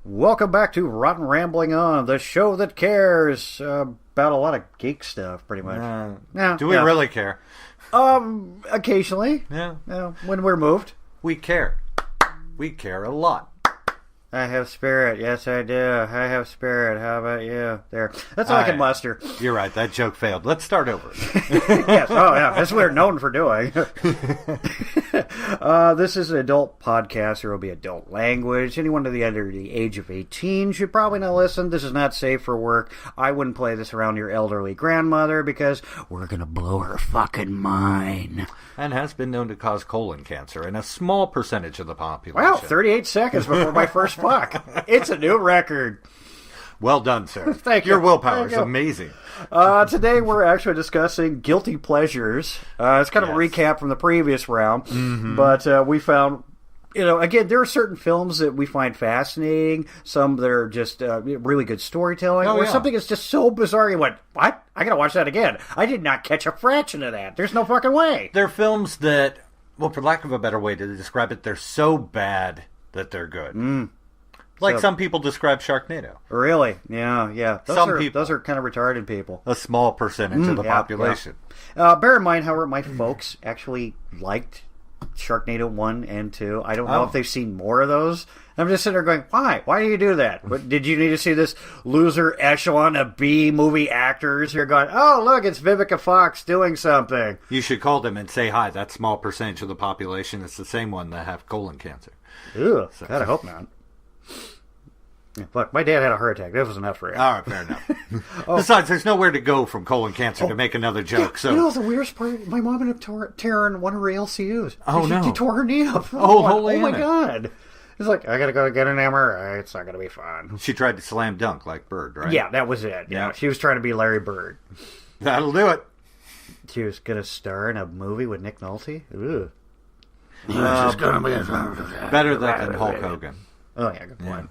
Welcome back to Rotten Rambling On, the show that cares about a lot of geek stuff, pretty much. Do we really care? Occasionally. Yeah. When we're moved. We care. We care a lot. I have spirit. Yes, I do. I have spirit. How about you? There. That's all I can muster. You're right. That joke failed. Let's start over. Yes. Oh, yeah. That's what we're known for doing. This is an adult podcast. There will be adult language. Anyone under the age of 18 should probably not listen. This is not safe for work. I wouldn't play this around your elderly grandmother because we're going to blow her fucking mind. And has been known to cause colon cancer in a small percentage of the population. Wow, 38 seconds before my first fuck. It's a new record. Well done, sir. Thank you. Your willpower is amazing. Today we're actually discussing guilty pleasures. It's kind of a recap from the previous round. Mm-hmm. But we found, again, there are certain films that we find fascinating. Some that are just really good storytelling. Or something that's just so bizarre you went, what? I gotta watch that again. I did not catch a fraction of that. There's no fucking way. They're films that, well, for lack of a better way to describe it, they're so bad that they're good. Like some people describe Sharknado. Really? Yeah. Those are kind of retarded people. A small percentage of the population. Yeah. Bear in mind, however, my folks actually liked Sharknado 1 and 2. I don't know if they've seen more of those. I'm just sitting there going, why? Why do you do that? What, did you need to see this loser echelon of B-movie actors? You're going, oh, look, it's Vivica Fox doing something. You should call them and say, hi, that small percentage of the population is the same one that have colon cancer. Ew, God, I hope not. Yeah, look, my dad had a heart attack. That was enough for him. All right, fair enough. Besides, there's nowhere to go from colon cancer to make another joke. So, you know, the weirdest part, my mom ended up tearing one of her ALCUs. She tore her knee up. Oh my God. It's like, I gotta go get an MRI. It's not gonna be fun. She tried to slam dunk like Bird, right? Yeah, that was it. Yeah, she was trying to be Larry Bird. That'll do it. She was gonna star in a movie with Nick Nolte. Ugh. This is gonna be better than Hulk Hogan. Oh yeah, good point.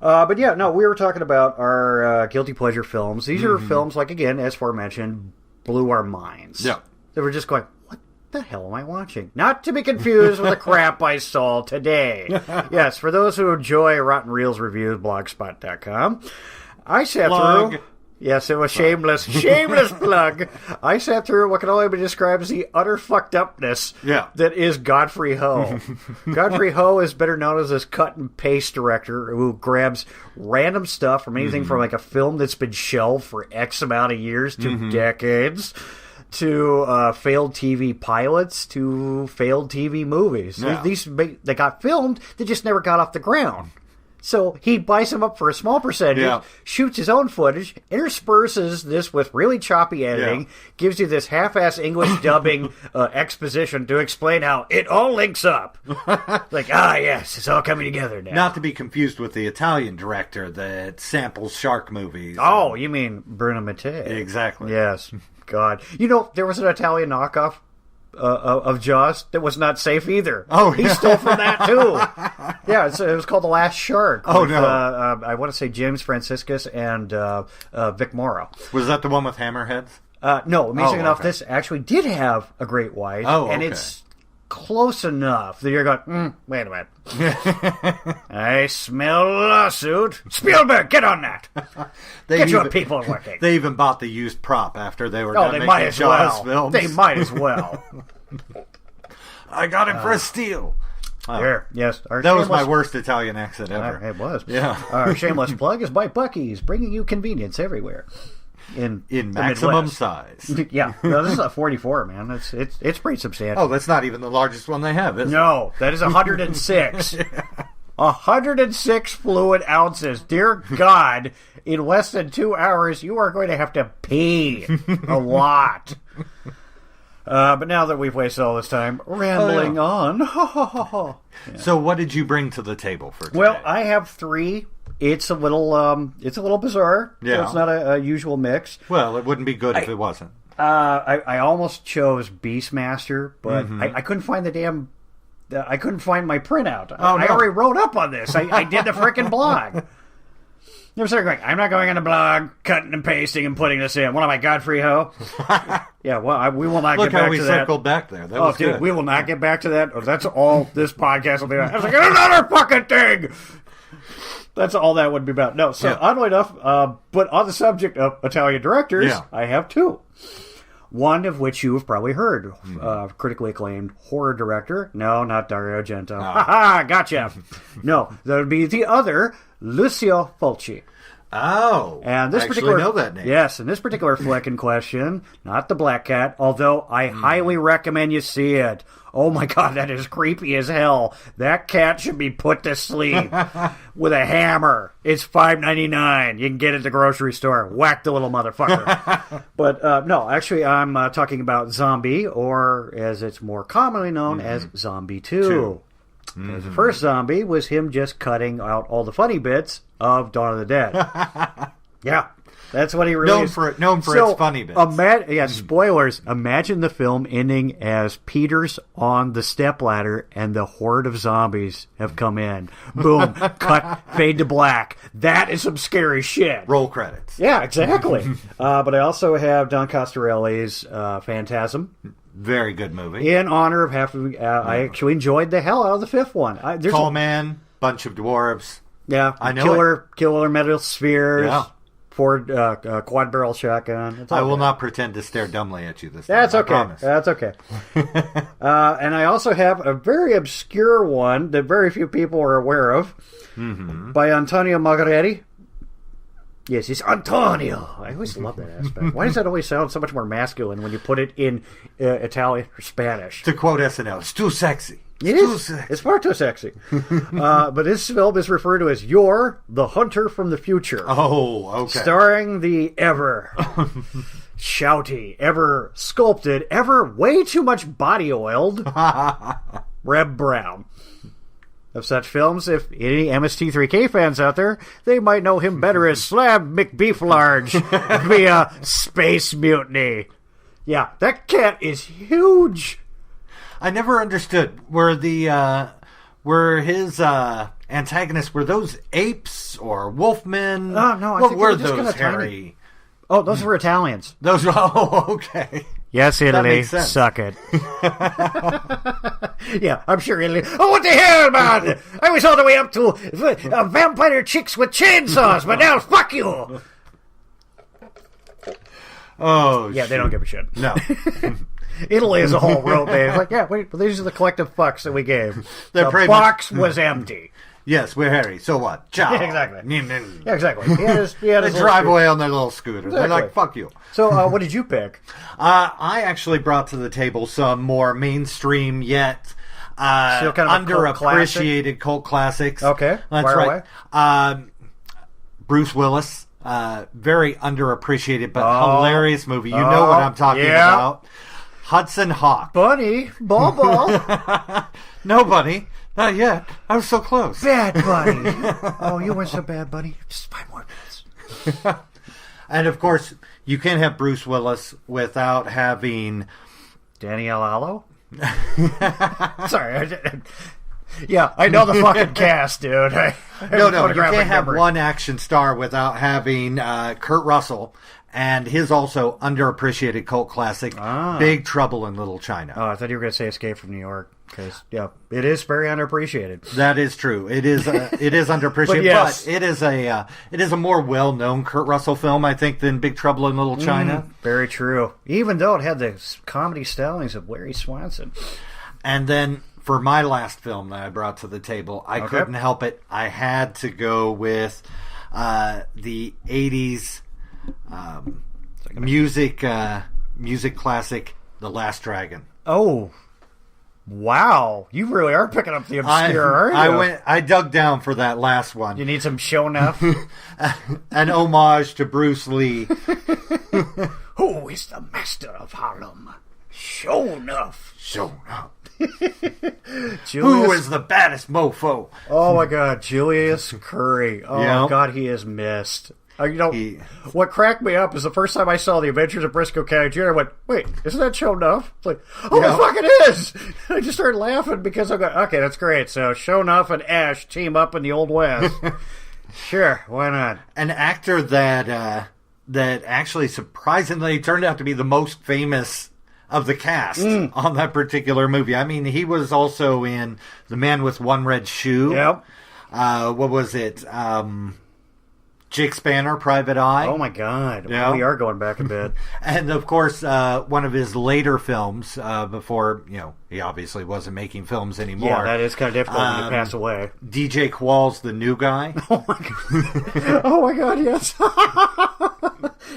But yeah, no, we were talking about our guilty pleasure films. These are films, like, again, as aforementioned, blew our minds. Yeah. They were just going, what the hell am I watching? Not to be confused with the crap I saw today. Yes, for those who enjoy Rotten Reels reviews, blogspot.com, I sat through... Yes, it was shameless plug. I sat through what can only be described as the utter fucked upness that is Godfrey Ho. Godfrey Ho is better known as this cut and paste director who grabs random stuff from anything from like a film that's been shelved for X amount of years to decades, to failed TV pilots, to failed TV movies. Yeah. They got filmed, they just never got off the ground. So he buys them up for a small percentage, shoots his own footage, intersperses this with really choppy editing, gives you this half-ass English dubbing exposition to explain how it all links up. Like, yes, it's all coming together now. Not to be confused with the Italian director that samples shark movies. Oh, you mean Bruno Mattei. Exactly. Yes. God. You know, there was an Italian knockoff of Jaws that was not safe either. Oh, he stole from that too. Yeah, it was called The Last Shark. Oh, with, no. I want to say James Franciscus and Vic Morrow. Was that the one with hammerheads? No, amazing enough, this actually did have a great white, and it's close enough that you're going, wait a minute. I smell a lawsuit. Spielberg, get on that. Get your people working. They even bought the used prop after they were done making Jaws films. They might as well. I got him for a steal. Yes. That was my worst Italian accent ever. It was. Yeah. Our shameless plug is by Buc-ee's, bringing you convenience everywhere. In maximum size. Yeah. No, this is a 44, man. It's pretty substantial. Oh, that's not even the largest one they have, is it? No, that is 106. 106 fluid ounces. Dear God, in less than 2 hours, you are going to have to pee a lot. But now that we've wasted all this time rambling on. So what did you bring to the table for today? Well, I have 3. It's a little bizarre. Yeah. So it's not a usual mix. Well, it wouldn't be good if it wasn't. I almost chose Beastmaster, but I couldn't find the damn... I couldn't find my printout. I already wrote up on this. I did the frickin' blog. They were sort of going, I'm not going on a blog, cutting and pasting and putting this in. What am I, Godfrey Ho? Yeah, well, we will not get back to that. Look how we circled back there. That was good. Dude, we will not get back to that. That's all this podcast will be. I was like, another fucking thing! That's all that would be about. No, so oddly enough, but on the subject of Italian directors, I have two. One of which you have probably heard. Critically acclaimed horror director. No, not Dario Argento. Ha-ha, gotcha. No, that would be the other, Lucio Fulci. Oh, and this I particular know that name. Yes, and this particular flick in question, not the Black Cat, although I highly recommend you see it. Oh my God, that is creepy as hell. That cat should be put to sleep with a hammer. It's $5.99. You can get it at the grocery store. Whack the little motherfucker. But no, actually, I'm talking about Zombie, or as it's more commonly known as Zombie 2. The first Zombie was him just cutting out all the funny bits of Dawn of the Dead. Yeah, that's what he released. Known for its funny bits. Spoilers. Imagine the film ending as Peter's on the stepladder and the horde of zombies have come in. Boom, cut, fade to black. That is some scary shit. Roll credits. Yeah, exactly. But I also have Don Coscarelli's Phantasm. Very good movie. In honor of I actually enjoyed the hell out of the fifth one. Tall Man, bunch of dwarves. Yeah, I know killer metal spheres. Yeah. Ford quad barrel shotgun. I will not pretend to stare dumbly at you this time. That's okay. I promise. That's okay. And I also have a very obscure one that very few people are aware of by Antonio Margheriti. Yes, it's Antonio. I always love that aspect. Why does that always sound so much more masculine when you put it in Italian or Spanish? To quote SNL, it's too sexy. It's far too sexy. But this film is referred to as You're the Hunter from the Future. Oh, okay. Starring the ever shouty, ever sculpted, ever way too much body oiled Reb Brown. Of such films, if any MST3K fans out there, they might know him better as Slab McBeeflarge via Space Mutiny. Yeah, that cat is huge. I never understood. Were his antagonists, were those apes or wolfmen? Oh, no, I what think were they were just those, kinda Harry? tiny. Oh, those were Italians. Okay. Yes, Italy, suck it. Yeah, I'm sure Italy. Oh, what the hell, man! I was all the way up to vampire chicks with chainsaws, but now fuck you! Oh, yeah, they don't give a shit. No. Italy as a whole wrote me. It's like, yeah, wait, but these are the collective fucks that we gave. The box was empty. Yes, we're Harry. So what? Ciao. Yeah, exactly. Yeah, exactly. He had his they drive away on their little scooter. Exactly. They're like, fuck you. So, what did you pick? I actually brought to the table some more mainstream yet kind of underappreciated cult classics. Okay. That's right. Bruce Willis. Very underappreciated but hilarious movie. You know what I'm talking about. Hudson Hawk. Bunny. Ball. No, Bunny. Not yet. I was so close. Bad Bunny. Oh, you weren't so bad, Bunny. Just 5 more minutes. And, of course, you can't have Bruce Willis without having... Danielle Allo? Sorry. Yeah, I know the fucking cast, dude. No, you can't have one action star without having Kurt Russell and his also underappreciated cult classic, Big Trouble in Little China. Oh, I thought you were going to say Escape from New York. Because, yeah, it is very underappreciated. That is true. It is underappreciated, but it is a more well-known Kurt Russell film, I think, than Big Trouble in Little China. Very true. Even though it had the comedy stylings of Larry Swanson. And then, for my last film that I brought to the table, I couldn't help it. I had to go with the 80s music classic, The Last Dragon. Oh, wow. You really are picking up the obscure, aren't you? I dug down for that last one. You need some show enough? An homage to Bruce Lee. Who is the master of Harlem? Show enough. Who is the baddest mofo? Oh my God, Julius Curry. Oh my God, he is missed. What cracked me up is the first time I saw The Adventures of Briscoe County Jr., I went, wait, isn't that Show Enough? It's like, oh, the fuck it is! I just started laughing because I go, okay, that's great. So Show Enough and Ash team up in the Old West. Sure, why not? An actor that actually surprisingly turned out to be the most famous of the cast on that particular movie. I mean, he was also in The Man with One Red Shoe. Yep. What was it? Jake Spanner, Private Eye. Oh my God! Yeah. We are going back a bit. And of course, one of his later films before he obviously wasn't making films anymore. Yeah, that is kind of difficult when you pass away. DJ Qualls, The New Guy. Oh my God! Oh my God! Yes.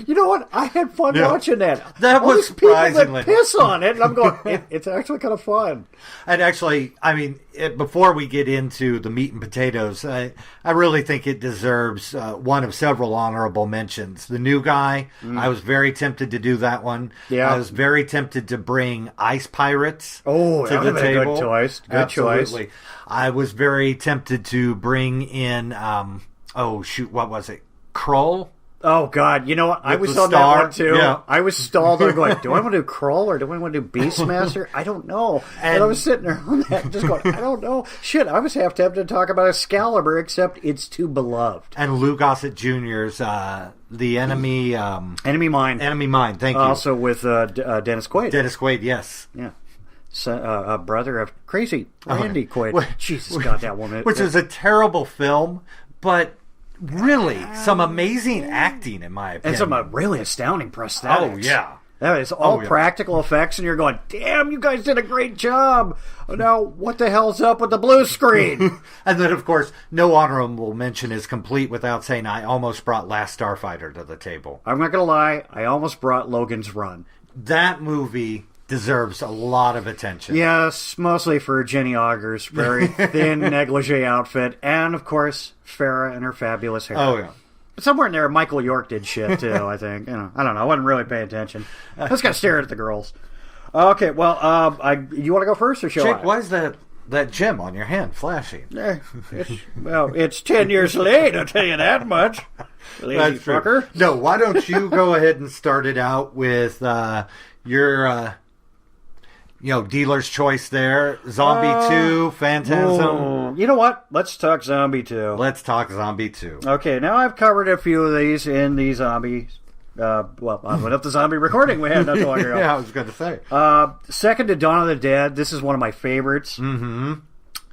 You know what? I had fun watching that. That was surprisingly. People that piss on it, and I'm going. It's actually kind of fun. And actually, I mean, before we get into the meat and potatoes, I really think it deserves one of several honorable mentions. The New Guy. I was very tempted to do that one. Yeah. I was very tempted to bring Ice Pirates. Oh, to the table. A good choice. Good Absolutely. choice. I was very tempted to bring in. What was it? Kroll. Oh, God. You know what? I was on that one, too. Yeah. I was stalled there going, do I want to do Kroll or do I want to do Beastmaster? I don't know. And I was sitting there on that just going, I don't know. Shit, I was half tempted to talk about Excalibur, except it's too beloved. And Lou Gossett Jr.'s The Enemy... Enemy Mine. Enemy Mine, thank you. Also with Dennis Quaid. Dennis Quaid, yes. Yeah. So, brother of Crazy Randy Quaid. Jesus, God, that woman. Which is a terrible film, but... Really, some amazing acting, in my opinion. And some really astounding prosthetics. Oh, yeah. That is all practical effects, and you're going, damn, you guys did a great job. Now, what the hell's up with the blue screen? And then, of course, no honorable mention is complete without saying I almost brought Last Starfighter to the table. I'm not going to lie, I almost brought Logan's Run. That movie deserves a lot of attention. Yes, mostly for Jenny Augur's very thin negligee outfit, and of course Farrah and her fabulous hair. Oh yeah. But somewhere in there, Michael York did shit too. I think I don't know. I wasn't really paying attention. I just got to stare at the girls. Okay, well, you want to go first or shall I? Jake, why is that gem on your hand flashing? It's 10 years late. I'll tell you that much. Lazy fucker. No, why don't you go ahead and start it out with your. dealer's choice there. Zombie 2, Phantasm. You know what? Let's talk Zombie 2. Let's talk Zombie 2. Okay, now I've covered a few of these in the zombies. I went up the zombie recording we had not too long ago. Yeah, I was going to say. Second to Dawn of the Dead. This is one of my favorites. Mm-hmm.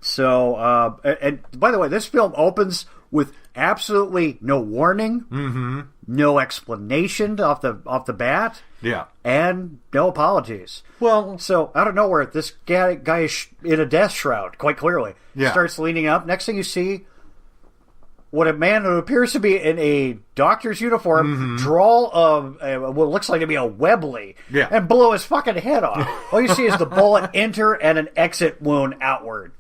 So, and by the way, this film opens with absolutely no warning, no explanation off the bat, and no apologies. Well, so out of nowhere, this guy is in a death shroud, quite clearly. Starts leaning up. Next thing you see, what a man who appears to be in a doctor's uniform draw what looks like to be a Webley and blow his fucking head off. All you see is the bullet enter and an exit wound outward.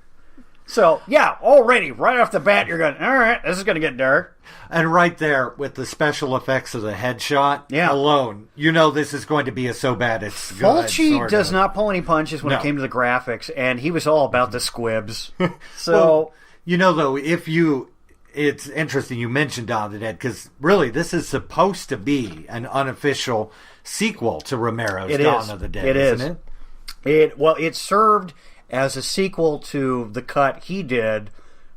So, already, right off the bat, you're going, all right, this is going to get dark. And right there, with the special effects of the headshot alone, this is going to be so bad it's good. Fulci does not pull any punches when it came to the graphics, and he was all about the squibs. So, though, it's interesting you mentioned Dawn of the Dead, because really, this is supposed to be an unofficial sequel to Romero's Dawn of the Dead, isn't it? It served as a sequel to the cut he did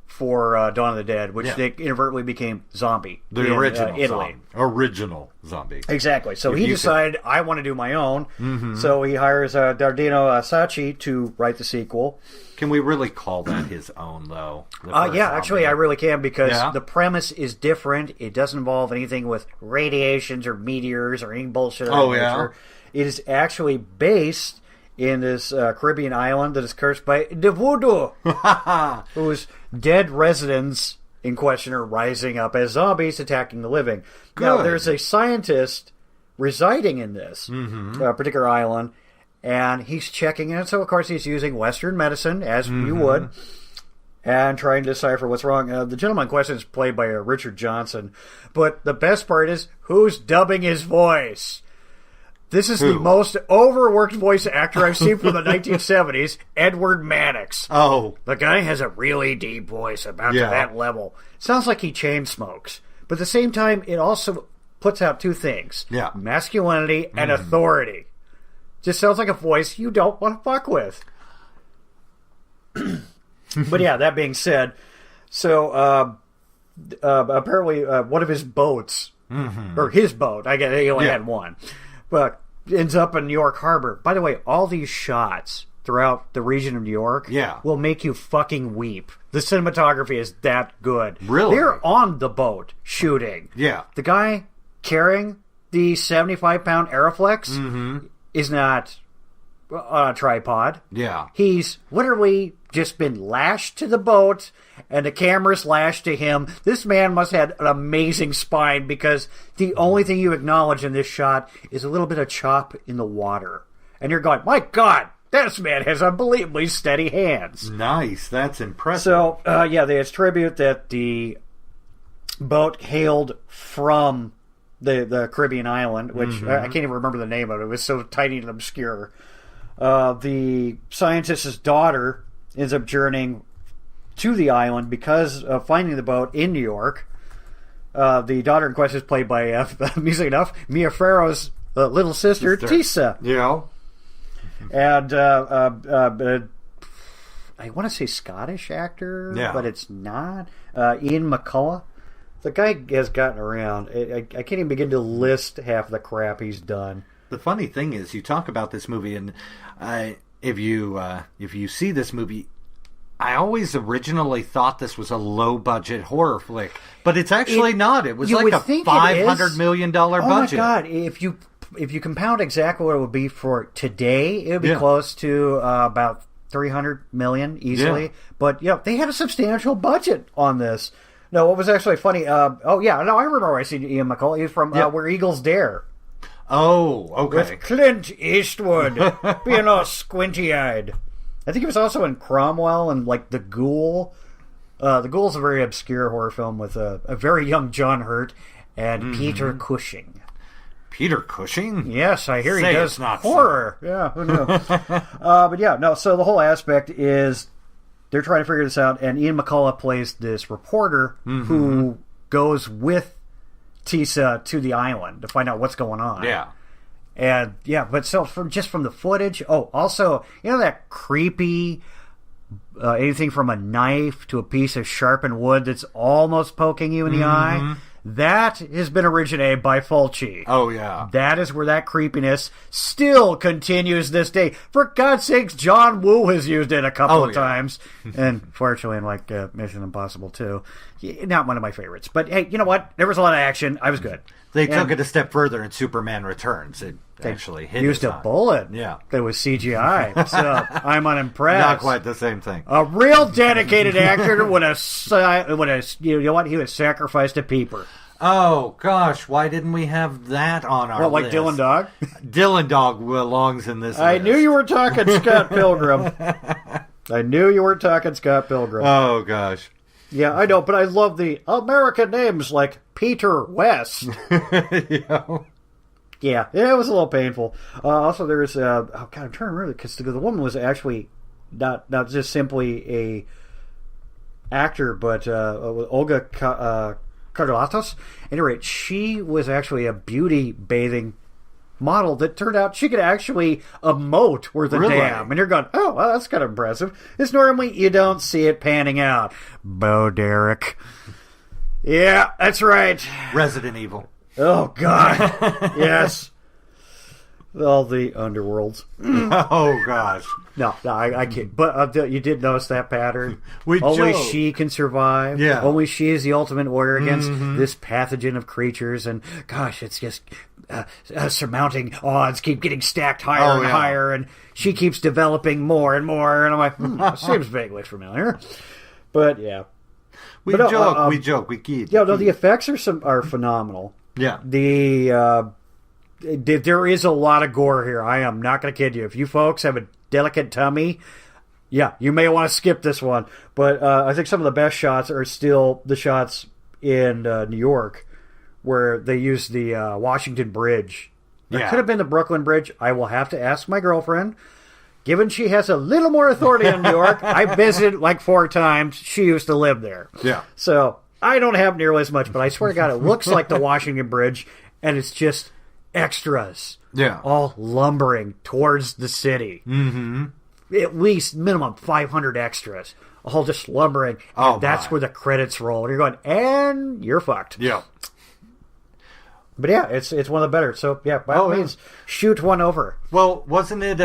for Dawn of the Dead, which they inadvertently became Zombie. The original Italy. Original Zombie. Exactly. So he decided, I want to do my own. Mm-hmm. So he hires Dardino Sacchi to write the sequel. Can we really call that his own, though? Actually, I really can, because the premise is different. It doesn't involve anything with radiations or meteors or any bullshit of that nature. It is actually based in this Caribbean island that is cursed by the voodoo, whose dead residents in question are rising up as zombies attacking the living. Good. Now, there's a scientist residing in this particular island, and he's checking it. So, of course, he's using Western medicine, as you would, and trying to decipher what's wrong. The gentleman in question is played by Richard Johnson. But the best part is, who's dubbing his voice? This is the most overworked voice actor I've seen from the 1970s, Edward Mannix. Oh. The guy has a really deep voice, about to that level. Sounds like he chain smokes. But at the same time, it also puts out two things. Masculinity and authority. Just sounds like a voice you don't want to fuck with. But that being said, so apparently one of his boats, or his boat, he only had one, but ends up in New York Harbor. By the way, all these shots throughout the region of New York will make you fucking weep. The cinematography is that good. Really? They're on the boat shooting. Yeah. The guy carrying the 75-pound Aeroflex is not on a tripod. Yeah. He's literally just been lashed to the boat, and the camera's lashed to him. This man must have had an amazing spine, because the only thing you acknowledge in this shot is a little bit of chop in the water. And you're going, my God, this man has unbelievably steady hands. Nice. That's impressive. So, they attribute that the boat hailed from the Caribbean island, which I can't even remember the name of it. It was so tiny and obscure. The scientist's daughter ends up journeying to the island because of finding the boat in New York. The daughter in question is played by, amusing enough, Mia Farrow's little sister, Tisa. Yeah. And I want to say Scottish actor, but it's not. Ian McCullough. The guy has gotten around. I can't even begin to list half the crap he's done. The funny thing is, you talk about this movie, and if you see this movie, I always originally thought this was a low-budget horror flick, but it's actually not. It was like a $500 million budget. Oh my God! If you compound exactly what it would be for today, it would be close to about $300 million easily. Yeah. But they had a substantial budget on this. No, what was actually funny? I remember I seen Ian McCullough. He was from Where Eagles Dare. Oh, okay. With Clint Eastwood being all squinty-eyed. I think he was also in Cromwell and like The Ghoul. The Ghoul's a very obscure horror film with a very young John Hurt and Peter Cushing. Peter Cushing? Yes, I hear he does horror. So. Yeah, who knew? So the whole aspect is they're trying to figure this out, and Ian McCullough plays this reporter who goes with Tisa to the island to find out what's going on. Yeah. And but so from the footage, also, that creepy anything from a knife to a piece of sharpened wood that's almost poking you in the eye, that has been originated by Fulci. Oh, yeah. That is where that creepiness still continues this day. For God's sakes, John Woo has used it a couple of times. And fortunately, in like Mission Impossible 2. Not one of my favorites. But hey, you know what? There was a lot of action. I was good. They took it a step further in Superman Returns. It actually hit used a bullet. Yeah. That was CGI. So I'm unimpressed. Not quite the same thing. A real dedicated actor would have, you know what? He would sacrifice a peeper. Oh, gosh. Why didn't we have that on our list? Like Dylan Dog? Dylan Dog belongs in this I list. knew you were talking Scott Pilgrim. Oh, gosh. Yeah, I know, but I love the American names like Peter West. Yeah, it was a little painful. Also, there's I'm trying to remember, because the woman was actually not just simply a actor, but Olga Karlatos. Anyway, she was actually a beauty bathing model that turned out she could actually emote worth a damn. And you're going, oh, well, that's kind of impressive. It's normally you don't see it panning out. Bo Derek. Yeah, that's right. Resident Evil. Oh, God. Yes. All the underworlds. Oh, gosh. No, I can't. But you did notice that pattern? Only she can survive. Yeah. Only she is the ultimate warrior against this pathogen of creatures. And, gosh, it's just surmounting odds keep getting stacked higher and higher. And she keeps developing more and more. And I'm like, seems vaguely familiar. But, yeah. We joke, we kid. Yeah, no, the effects are phenomenal. Yeah. There is a lot of gore here. I am not going to kid you. If you folks have a delicate tummy, you may want to skip this one. But I think some of the best shots are still the shots in New York where they use the Washington Bridge. It could have been the Brooklyn Bridge. I will have to ask my girlfriend. Given she has a little more authority in New York, I visited like 4 times. She used to live there. Yeah. So I don't have nearly as much, but I swear to God, it looks like the Washington Bridge, and it's just extras. Yeah. All lumbering towards the city. Mm-hmm. At least minimum 500 extras. All just lumbering. And that's where the credits roll. And you're going, and you're fucked. Yeah. But yeah, it's one of the better. So yeah, by all means, shoot one over. Well, wasn't it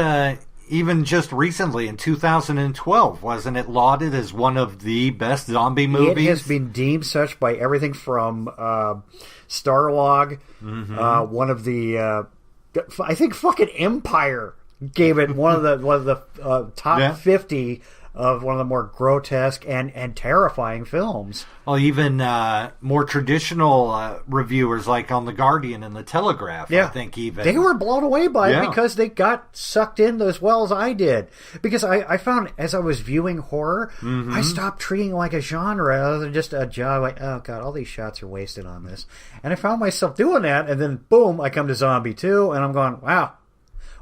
even just recently in 2012, wasn't it lauded as one of the best zombie movies? It has been deemed such by everything from Starlog, one of the, I think fucking Empire gave it one of the top 50 of one of the more grotesque and terrifying films. Well, even more traditional reviewers like on The Guardian and The Telegraph, I think even. They were blown away by it because they got sucked in as well as I did. Because I found, as I was viewing horror, I stopped treating it like a genre other than just a job. Like, oh, God, all these shots are wasted on this. And I found myself doing that, and then, boom, I come to Zombie 2, and I'm going, wow.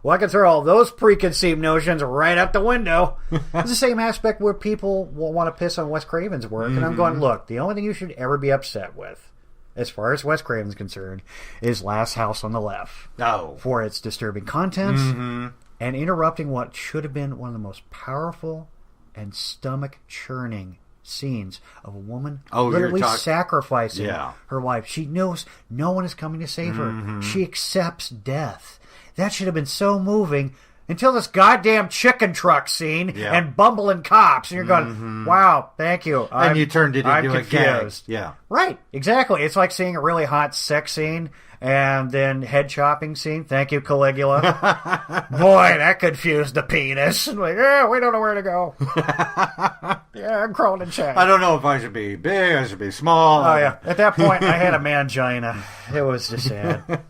Well, I can throw all those preconceived notions right out the window. It's the same aspect where people will want to piss on Wes Craven's work. And I'm going, look, the only thing you should ever be upset with, as far as Wes Craven's concerned, is Last House on the Left. Oh. For its disturbing contents and interrupting what should have been one of the most powerful and stomach-churning scenes of a woman literally sacrificing her life. She knows no one is coming to save her. She accepts death. That should have been so moving until this goddamn chicken truck scene and bumbling cops. And you're going, wow, thank you. And you turned it into confused. A gag. Yeah. Right, exactly. It's like seeing a really hot sex scene and then head chopping scene. Thank you, Caligula. Boy, that confused the penis. And like, we don't know where to go. I'm crawling in check. I don't know if I should be big, I should be small. Oh, yeah. At that point, I had a mangina. It was just sad.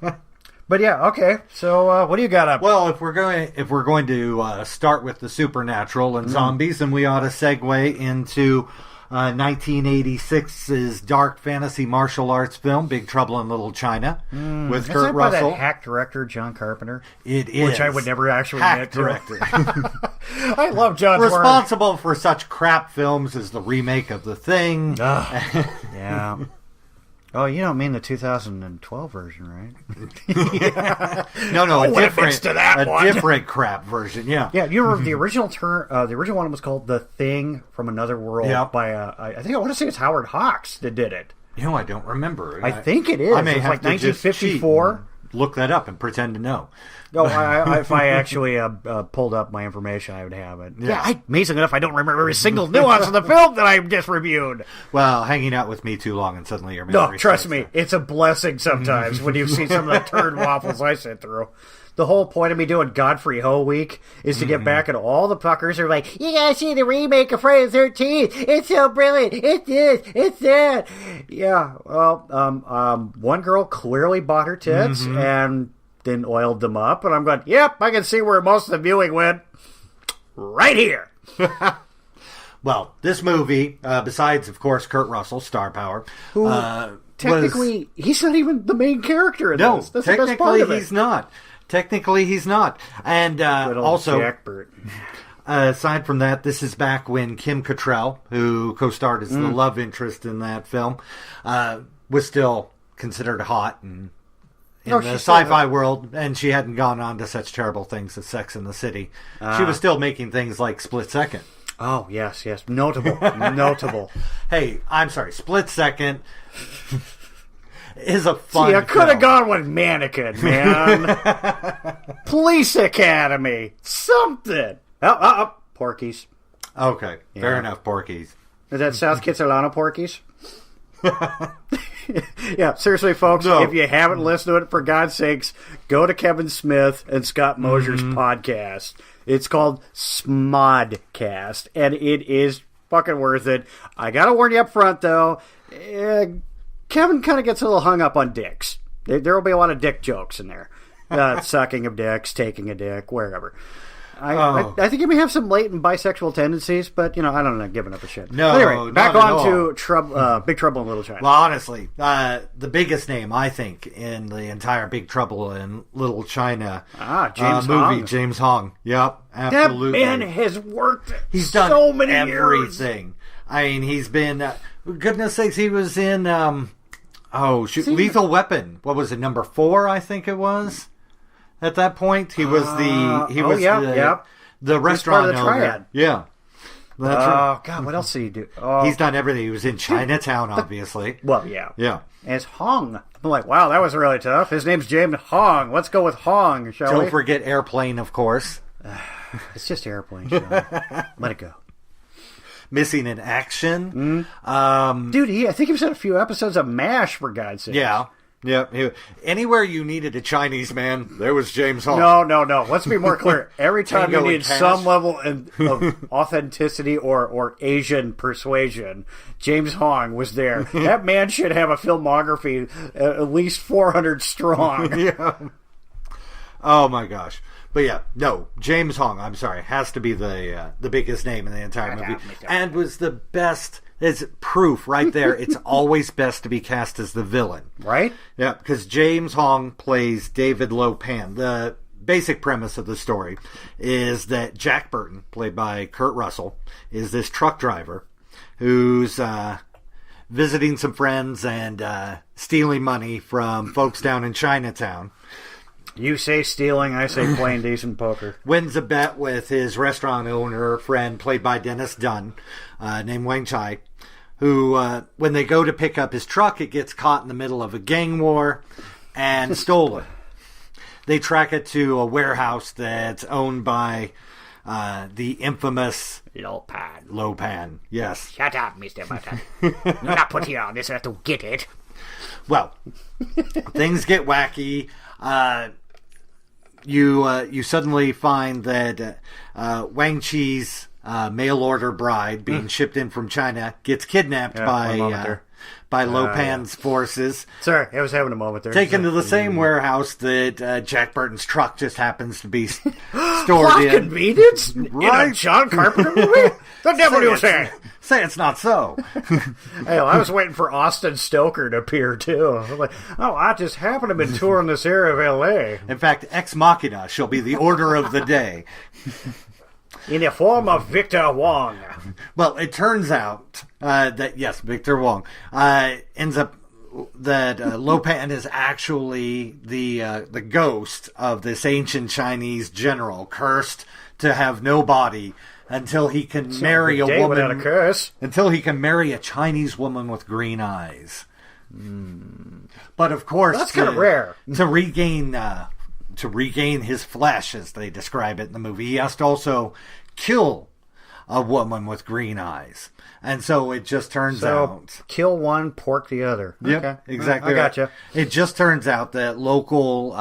But yeah, okay. So what do you got up? Well, if we're going to start with the supernatural and zombies, then we ought to segue into 1986's dark fantasy martial arts film, Big Trouble in Little China, with Kurt Russell. By that hack director, John Carpenter? It is. Which I would never actually hack admit director. I love John's responsible work. for such crap films as the remake of The Thing. Yeah. Oh, you don't mean the 2012 version, right? No, a one. different crap version. Yeah, yeah. You remember the original the original one was called "The Thing from Another World" by I think I want to say it's Howard Hawks that did it. I don't remember. I think it is. I may it's have like to 1954. Look that up and pretend to know. No, if I actually pulled up my information, I would have it. Yeah, amazing enough, I don't remember every single nuance of the film that I just reviewed. Well, hanging out with me too long and suddenly your memory. No, trust me, it's a blessing sometimes when you see some of the turd waffles I sit through. The whole point of me doing Godfrey Ho Week is to get back at all the fuckers who are like, you gotta see the remake of Friday the 13th. It's so brilliant. It's this. It's that. Yeah, well, one girl clearly bought her tits and then oiled them up. And I'm going, yep, I can see where most of the viewing went. Right here. Well, this movie, besides, of course, Kurt Russell, star power, who technically, he's not even the main character in this. That's the best part of it. He's not. Technically, he's not. And also, Jack Burt. Aside from that, this is back when Kim Cattrall, who co-starred as the love interest in that film, was still considered hot and in the sci-fi world, and she hadn't gone on to such terrible things as Sex and the City. She was still making things like Split Second. Oh, yes. Notable. Hey, I'm sorry, Split Second is a fun I could have gone with Mannequin, man. Police Academy. Something. Porky's. Okay, fair enough, Porky's. Is that South Kitsilano Porky's? Yeah, seriously, folks, if you haven't listened to it, for God's sakes, go to Kevin Smith and Scott Mosier's podcast. It's called Smodcast, and it is fucking worth it. I gotta warn you up front, though, Kevin kind of gets a little hung up on dicks. There will be a lot of dick jokes in there. Sucking of dicks, taking a dick, wherever. I think he may have some latent bisexual tendencies, but, I don't know, giving up a shit. No, anyway, back on to Big Trouble in Little China. Well, honestly, the biggest name, I think, in the entire Big Trouble in Little China James movie, Hong. James Hong. Yep, absolutely. That man has worked He's done so many everything. years. I mean, he's been, goodness sakes, he was in, Lethal Weapon. What was it, number 4, I think it was? At that point, he was the restaurant owner. Triad. Yeah. God, what else did he do? He's done everything. He was in Chinatown, obviously. Well, yeah. Yeah. And it's Hong. I'm like, wow, that was really tough. His name's James Hong. Let's go with Hong, shall we? Don't forget Airplane, of course. It's just Airplane, Shawn. Let it go. Missing in action. Dude, I think he was in a few episodes of MASH, for God's sake. Yeah. Yeah. Anywhere you needed a Chinese man, there was James Hong. No. Let's be more clear. Every time you needed some level of authenticity or Asian persuasion, James Hong was there. That man should have a filmography at least 400 strong. Yeah. Oh, my gosh. But yeah, no, James Hong, I'm sorry, has to be the biggest name in the entire movie. And was the best, it's proof right there. It's always best to be cast as the villain. Right? Yeah, because James Hong plays David Lo Pan. The basic premise of the story is that Jack Burton, played by Kurt Russell, is this truck driver who's visiting some friends and stealing money from folks down in Chinatown. You say stealing, I say playing decent poker. Wins a bet with his restaurant owner friend, played by Dennis Dunn, named Wang Chai, who, when they go to pick up his truck, it gets caught in the middle of a gang war and stolen. They track it to a warehouse that's owned by the infamous Lo Pan. Lo Pan, yes. Shut up, Mr. Button. You're not put here on this earth to get it. Well, things get wacky. You suddenly find that Wang Chi's mail order bride being shipped in from China gets kidnapped by Lo Pan's forces. Sorry, I was having a moment there. Taken to the same warehouse that Jack Burton's truck just happens to be stored in. Convenience? Right? In a John Carpenter movie? The devil you say? Say it's not so. Hey, I was waiting for Austin Stoker to appear, too. I was like, I just happen to have been touring this area of L.A. In fact, Ex Machina shall be the order of the day. In the form of Victor Wong. Well, it turns out that, yes, Victor Wong ends up that Lo Pan is actually the ghost of this ancient Chinese general, cursed to have no body until he can marry a woman without a curse. Until he can marry a Chinese woman with green eyes. But of course, that's kind of rare. To regain his flesh, as they describe it in the movie, he has to also kill a woman with green eyes. And so it just turns out... kill one, pork the other. Yep, okay. Exactly. I gotcha. It just turns out that local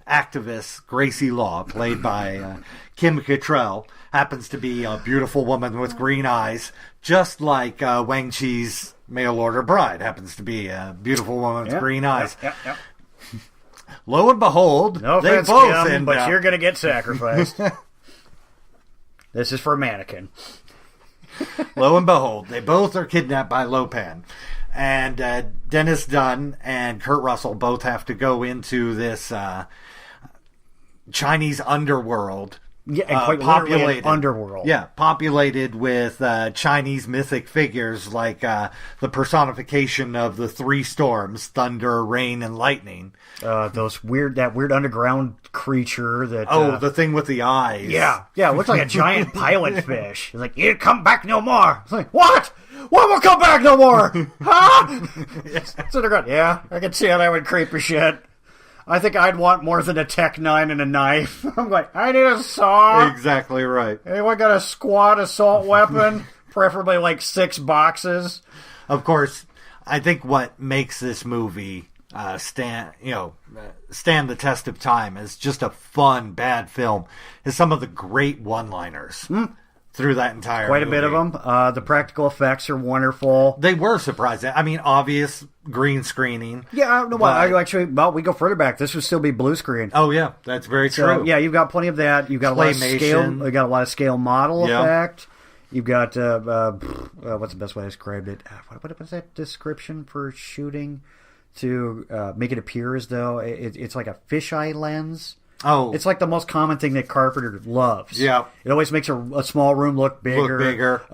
activist Gracie Law, played by Kim Cattrall, happens to be a beautiful woman with green eyes, just like Wang Chi's mail order bride happens to be a beautiful woman with green eyes. Yep. Lo and behold, no they offense, both Kim, end but up... you're going to get sacrificed. This is for a mannequin. Lo and behold, they both are kidnapped by Lo Pan. And Dennis Dunn and Kurt Russell both have to go into this Chinese underworld. Yeah, and quite populated underworld. Yeah, populated with Chinese mythic figures like the personification of the three storms: thunder, rain, and lightning. That weird underground creature that. The thing with the eyes. Yeah, it looks like a giant pilot fish. It's like, you come back no more. It's like, what? What will come back no more? Huh? So they're going, yeah, I can see how that would creep your shit. I think I'd want more than a Tech 9 and a knife. I'm like, I need a saw. Exactly right. Anyone got a squad assault weapon? Preferably like 6 boxes. Of course, I think what makes this movie stand the test of time as just a fun, bad film is some of the great one-liners. Through that entire Quite movie. A bit of them. The practical effects are wonderful. They were surprising. I mean, obvious green screening. Yeah, we go further back. This would still be blue screen. Oh, yeah, that's very true. So, yeah, you've got plenty of that. You've got a lot of scale. You've got a lot of scale model effect. You've got, what's the best way to describe it? What was that description for shooting to make it appear as though it's like a fisheye lens? Oh. It's like the most common thing that Carpenter loves. Yeah. It always makes a small room look bigger.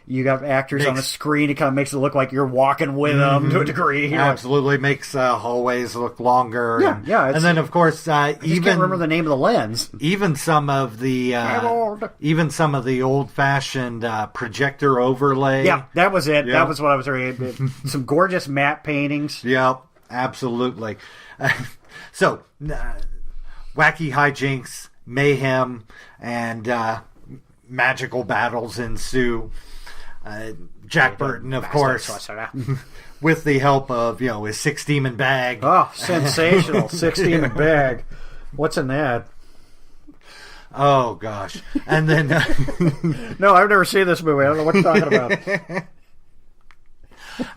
You got actors on the screen. It kind of makes it look like you're walking with them to a degree. Absolutely. Makes hallways look longer. Yeah. And then, of course, I can't remember the name of the lens. Even some of the old-fashioned projector overlay. Yeah, that was it. Yeah. That was what I was reading. Some gorgeous matte paintings. Yeah, absolutely. So... wacky hijinks mayhem and magical battles ensue. Jack Burton, of course, with the help of, his 6-demon bag. Oh, sensational. 6-demon bag. What's in that? Oh, gosh. And then... No, I've never seen this movie. I don't know what you're talking about.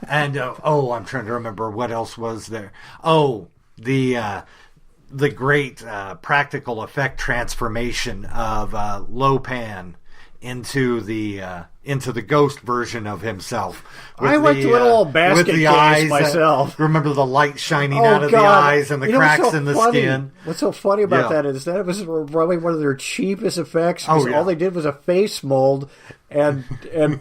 And, I'm trying to remember what else was there. Oh, the great practical effect transformation of Lopan into the ghost version of himself. I went to a little basket case eyes, myself. Remember the light shining out of the eyes and the cracks in the skin? What's so funny about that is that it was probably one of their cheapest effects. All they did was a face mold and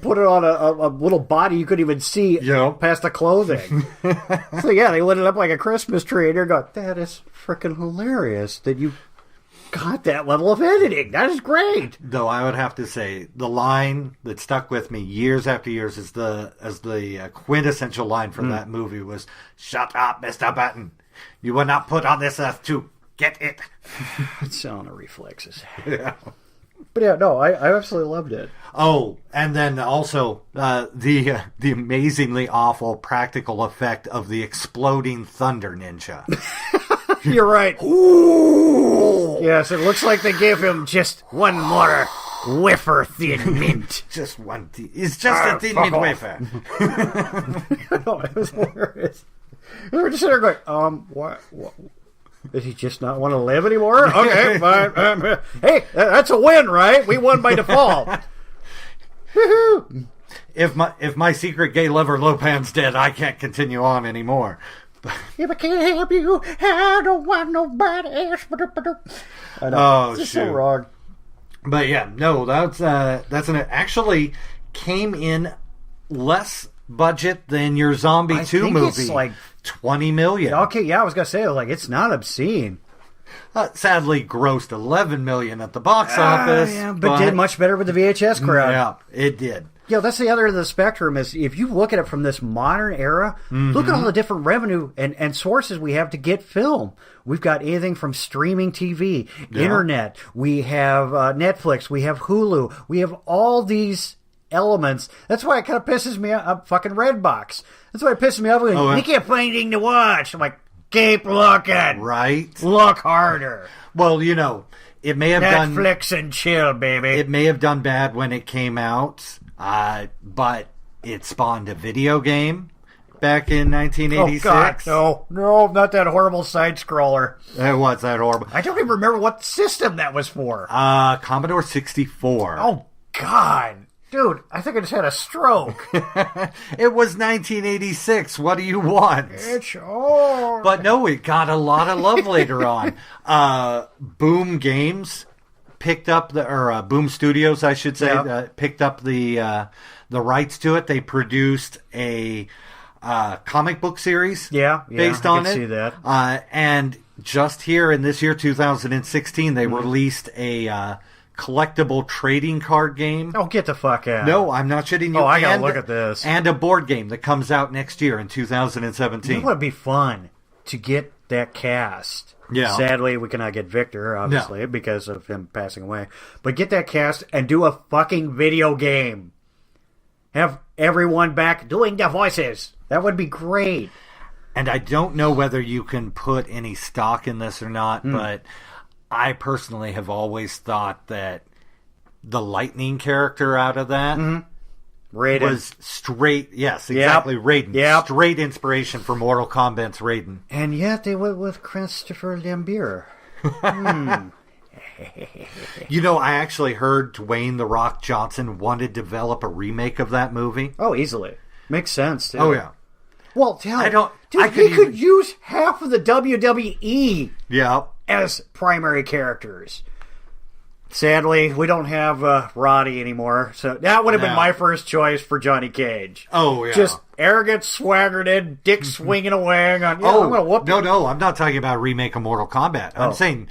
put it on a little body you couldn't even see past the clothing. So they lit it up like a Christmas tree, and you're going, that is freaking hilarious that you got that level of editing. That is great. Though I would have to say the line that stuck with me years after years as the quintessential line from that movie was, "Shut up, Mr. Button. You were not put on this earth to get it." It's on reflexes. Yeah. But I absolutely loved it. Oh, and then also the amazingly awful practical effect of the exploding thunder ninja. You're right. Ooh. Yes, it looks like they gave him just one more wafer thin mint. Just one. It's just a thin mint wafer. No, it was hilarious. We were just sitting there going, what? Did he just not want to live anymore? Okay, fine. Hey, that's a win, right? We won by default. If my secret gay lover Lopan's dead, I can't continue on anymore. If I can't help you, I don't want nobody else. I know. Oh, it's just so wrong. But that's actually came in less budget than your Zombie 2 movie. It's like $20 million. Okay, I was gonna say it's not obscene. Sadly, grossed $11 million at the box office, but did much better with the VHS crowd. Yeah, it did. That's the other end of the spectrum is if you look at it from this modern era, look at all the different revenue and sources we have to get film. We've got anything from streaming TV, internet, we have Netflix, we have Hulu, we have all these elements. That's why it kind of pisses me off. Fucking Redbox. That's why it pisses me off. We can't find anything to watch. I'm like, keep looking. Right. Look harder. Well, it may have Netflix and chill, baby. It may have done bad when it came out. But it spawned a video game back in 1986. Oh, God, no, not that horrible side-scroller. It was that horrible. I don't even remember what system that was for. Commodore 64. Oh, God. Dude, I think I just had a stroke. It was 1986. What do you want? It's old. But no, it got a lot of love later on. Boom Games picked up Boom Studios, I should say, picked up the rights to it. They produced a comic book series based on it. I can see that. And just here in this year, 2016, they released a collectible trading card game. Oh, get the fuck out. No, I'm not shitting you. Oh, I gotta look at this. And a board game that comes out next year in 2017. It would be fun to get that cast. Yeah. Sadly, we cannot get Victor, obviously, because of him passing away. But get that cast and do a fucking video game. Have everyone back doing the voices. That would be great. And I don't know whether you can put any stock in this or not, but I personally have always thought that the Lightning character out of that Raiden was straight. Yes, exactly. Raiden. Yep. Straight inspiration for Mortal Kombat's Raiden. And yet they went with Christopher Lambert. I actually heard Dwayne "The Rock" Johnson wanted to develop a remake of that movie. Oh, easily. Makes sense, too. Oh, yeah. Well, he could use half of the WWE as primary characters. Sadly, we don't have Roddy anymore, so that would have been my first choice for Johnny Cage. Oh, yeah. Just arrogant, swaggered, dick swinging away. I'm gonna whoop you. No, I'm not talking about a remake of Mortal Kombat. I'm saying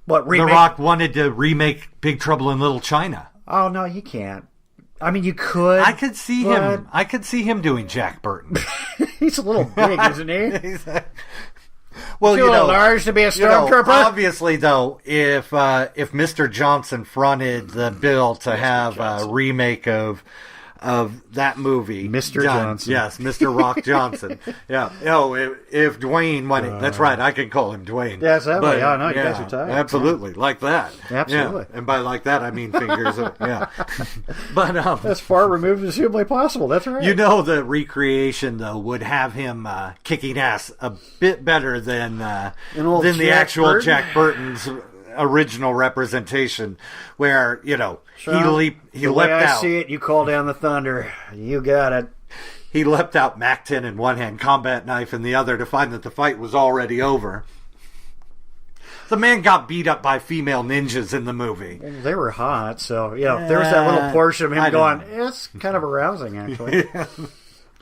what remake? The Rock wanted to remake Big Trouble in Little China. Oh, no, you can't. I mean, you could. I could see him. I could see him doing Jack Burton. He's a little big, isn't he? Well, too large to be a stormtrooper. Obviously, though, if Mr. Johnson fronted the bill to have a remake of that movie, Mr. Johnson, yes, Mr. Rock Johnson, yeah. If Dwayne wanted, that's right, I can call him Dwayne. Yes, you guys are tight. Absolutely, like that. Absolutely, and by like that I mean fingers. Yeah, but as far removed as humanly possible. That's right. The recreation though would have him kicking ass a bit better than the actual Jack Burton's original representation, where Shawn, he leapt out. I see it. You call down the thunder. You got it. He leapt out, Mac 10 in one hand, combat knife in the other, to find that the fight was already over. The man got beat up by female ninjas in the movie. They were hot, so there was that little portion of him going. It's kind of arousing, actually.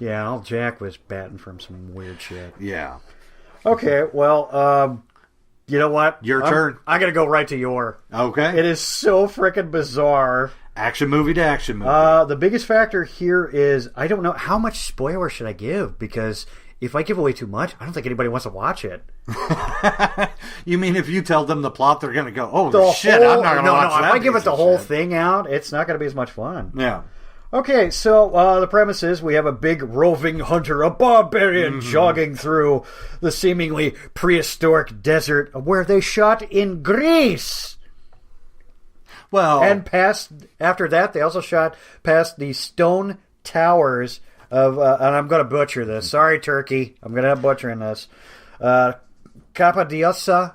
Yeah, old Jack was batting from some weird shit. Yeah. Okay, well. You know what? Your turn. I got to go right to your. Okay. It is so freaking bizarre. Action movie to action movie. The biggest factor here is I don't know how much spoiler should I give, because if I give away too much, I don't think anybody wants to watch it. You mean if you tell them the plot, they're going to go, "Oh shit, I'm not going to watch that." If I give it the whole thing out, it's not going to be as much fun. Yeah. Okay, so the premise is we have a big roving hunter, a barbarian, jogging through the seemingly prehistoric desert where they shot in Greece. Well, and after that, they also shot past the stone towers of, and I'm going to butcher this. Sorry, Turkey. I'm going to have butchering this. Cappadocia,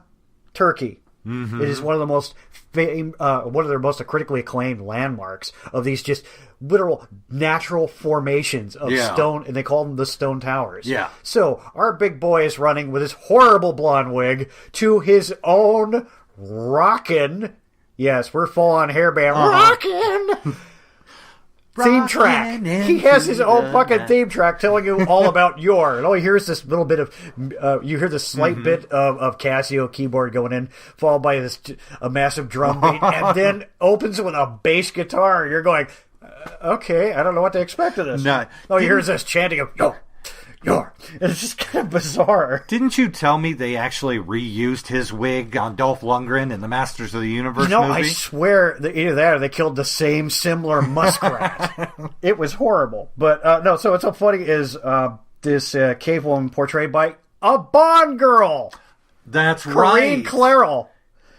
Turkey. Mm-hmm. It is one of the most one of their most critically acclaimed landmarks of these just literal natural formations of stone, and they call them the Stone Towers. Yeah. So our big boy is running with his horrible blonde wig to his own rockin'. Yes, we're full on hairband rockin'. Theme track. He has his own fucking theme track telling you all about and all you hear is this little bit of you hear this slight bit of Casio keyboard going in, followed by a massive drum beat, and then opens with a bass guitar, and you're going, okay, I don't know what to expect of this. You hear this chanting of and it's just kind of bizarre. Didn't you tell me they actually reused his wig on Dolph Lundgren in the Masters of the Universe movie? I swear that either that or they killed the same similar muskrat. It was horrible. But no, so what's so funny is this cave woman portrayed by a Bond girl. That's Corinne right. Clairol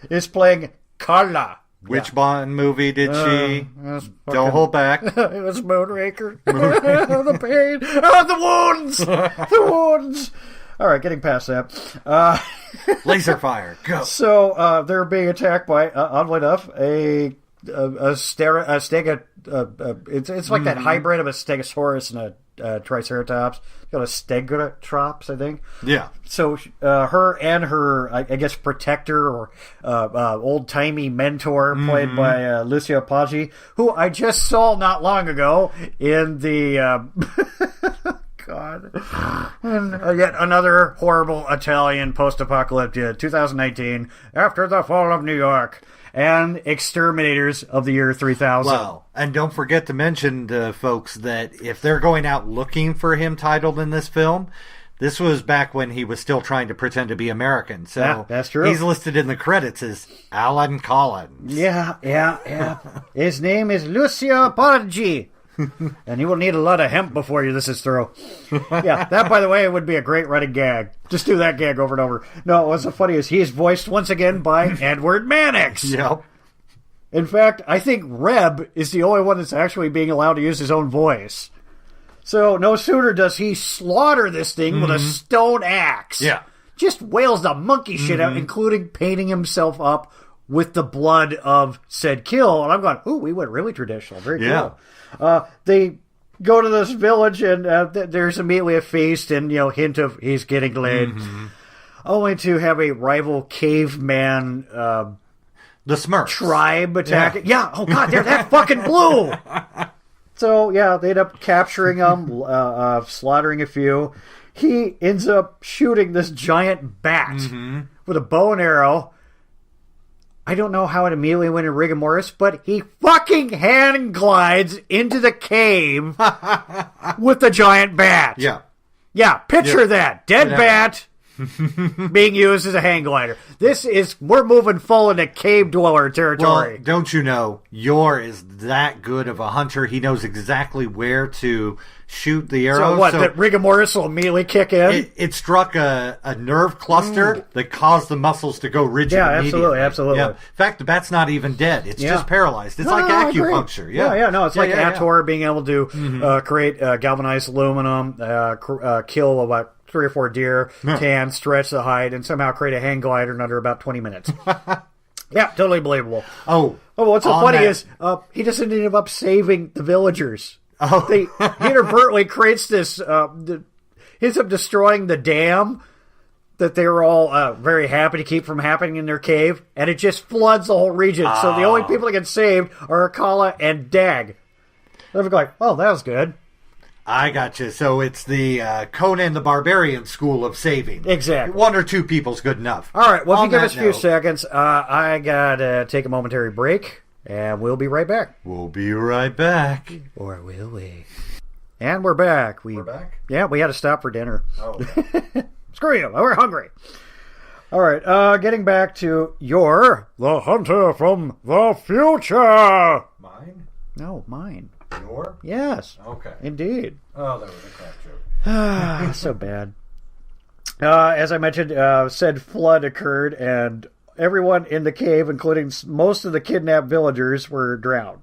is playing Carla. Which Bond movie did she? Don't hold back. It was Moonraker. The pain. The wounds. The wounds. All right, getting past that. Laser fire. Go. So they're being attacked by, oddly enough, stega. It's like that hybrid of a Stegosaurus and a Triceratops. Got a Stegotrops, I think. Yeah. So her and her, I guess, protector or old-timey mentor, played by Lucio Paggi, who I just saw not long ago in the... God. And yet another horrible Italian post-apocalyptic 2019, After the Fall of New York, and Exterminators of the Year 3000. Well, and don't forget to mention to folks that if they're going out looking for him titled in this film, this was back when he was still trying to pretend to be American. So yeah, that's true. He's listed in the credits as Alan Collins. Yeah. His name is Lucio Paggi. And you will need a lot of hemp before this is through. Yeah, that, by the way, would be a great running gag. Just do that gag over and over. No, what's so funny is he is voiced once again by Edward Mannix. Yep. In fact, I think Reb is the only one that's actually being allowed to use his own voice. So no sooner does he slaughter this thing with a stone axe. Yeah. Just wails the monkey shit out, including painting himself up with the blood of said kill. And I'm going, ooh, we went really traditional. Very cool. They go to this village, and there's immediately a feast and, hint of he's getting laid. Only to have a rival caveman the Smurfs tribe attack. Yeah. Oh, God, they're that fucking blue. So, yeah, they end up capturing them, slaughtering a few. He ends up shooting this giant bat with a bow and arrow. I don't know how it immediately went in rigor mortis, but he fucking hand glides into the cave with the giant bat. Yeah. Yeah, picture that. Dead bat being used as a hang glider. We're moving full into cave dweller territory. Well, don't you know, Yor is that good of a hunter. He knows exactly where to shoot the arrow. So what, that rigor mortis will immediately kick in? It struck a nerve cluster that caused the muscles to go rigid immediately. Absolutely. Yeah. In fact, the bat's not even dead. It's just paralyzed. It's like acupuncture. It's like Ator being able to create galvanized aluminum, kill about 3 or 4 deer, tan, stretch the hide, and somehow create a hang glider in under about 20 minutes. Yeah, totally believable. What's so funny is he doesn't end up saving the villagers. He inadvertently creates this, ends up destroying the dam that they were all very happy to keep from happening in their cave, and it just floods the whole region. So the only people that get saved are Akala and Dag. They're like, that was good. I gotcha. So it's the Conan the Barbarian school of saving. Exactly. 1 or 2 people's good enough. All right. Well, if you give us a few seconds, I got to take a momentary break, and we'll be right back. We'll be right back. Or will we? And we're back. We're back? Yeah, we had to stop for dinner. Oh. Screw you. We're hungry. All right. Getting back to the hunter from the future. Mine? No, mine. Your? Yes. Okay. Indeed. Oh, that was a crap joke. So bad. As I mentioned, said flood occurred, and everyone in the cave, including most of the kidnapped villagers, were drowned,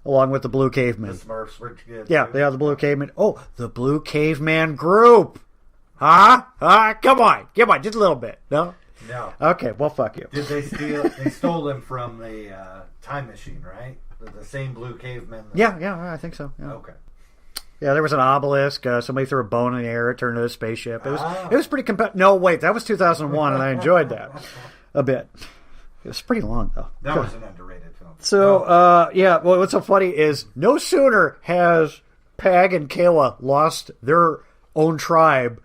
along with the Blue Cavemen. The Smurfs were good. Yeah, the Blue Cavemen. Oh, the Blue Caveman group. Huh? Come on, just a little bit. No? No. Okay, well, fuck you. Did they steal? They stole them from the time machine, right? The same Blue Cavemen. Yeah, I think so. Yeah. Okay. Yeah, there was an obelisk. Somebody threw a bone in the air. It turned into a spaceship. It was pretty compelling. No, wait, that was 2001, and I enjoyed that a bit. It was pretty long, though. That was an underrated film. So, well, what's so funny is no sooner has Pag and Kayla lost their own tribe,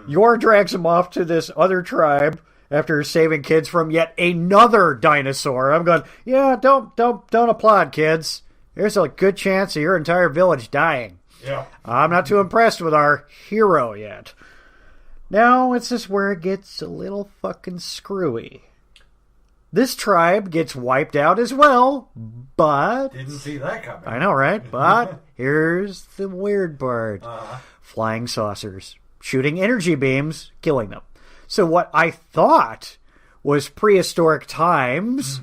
Yor drags them off to this other tribe after saving kids from yet another dinosaur. I'm going, don't applaud, kids. There's a good chance of your entire village dying. Yeah. I'm not too impressed with our hero yet. Now, it's just where it gets a little fucking screwy. This tribe gets wiped out as well, but... Didn't see that coming. I know, right? But here's the weird part. Flying saucers. Shooting energy beams, killing them. So what I thought was prehistoric times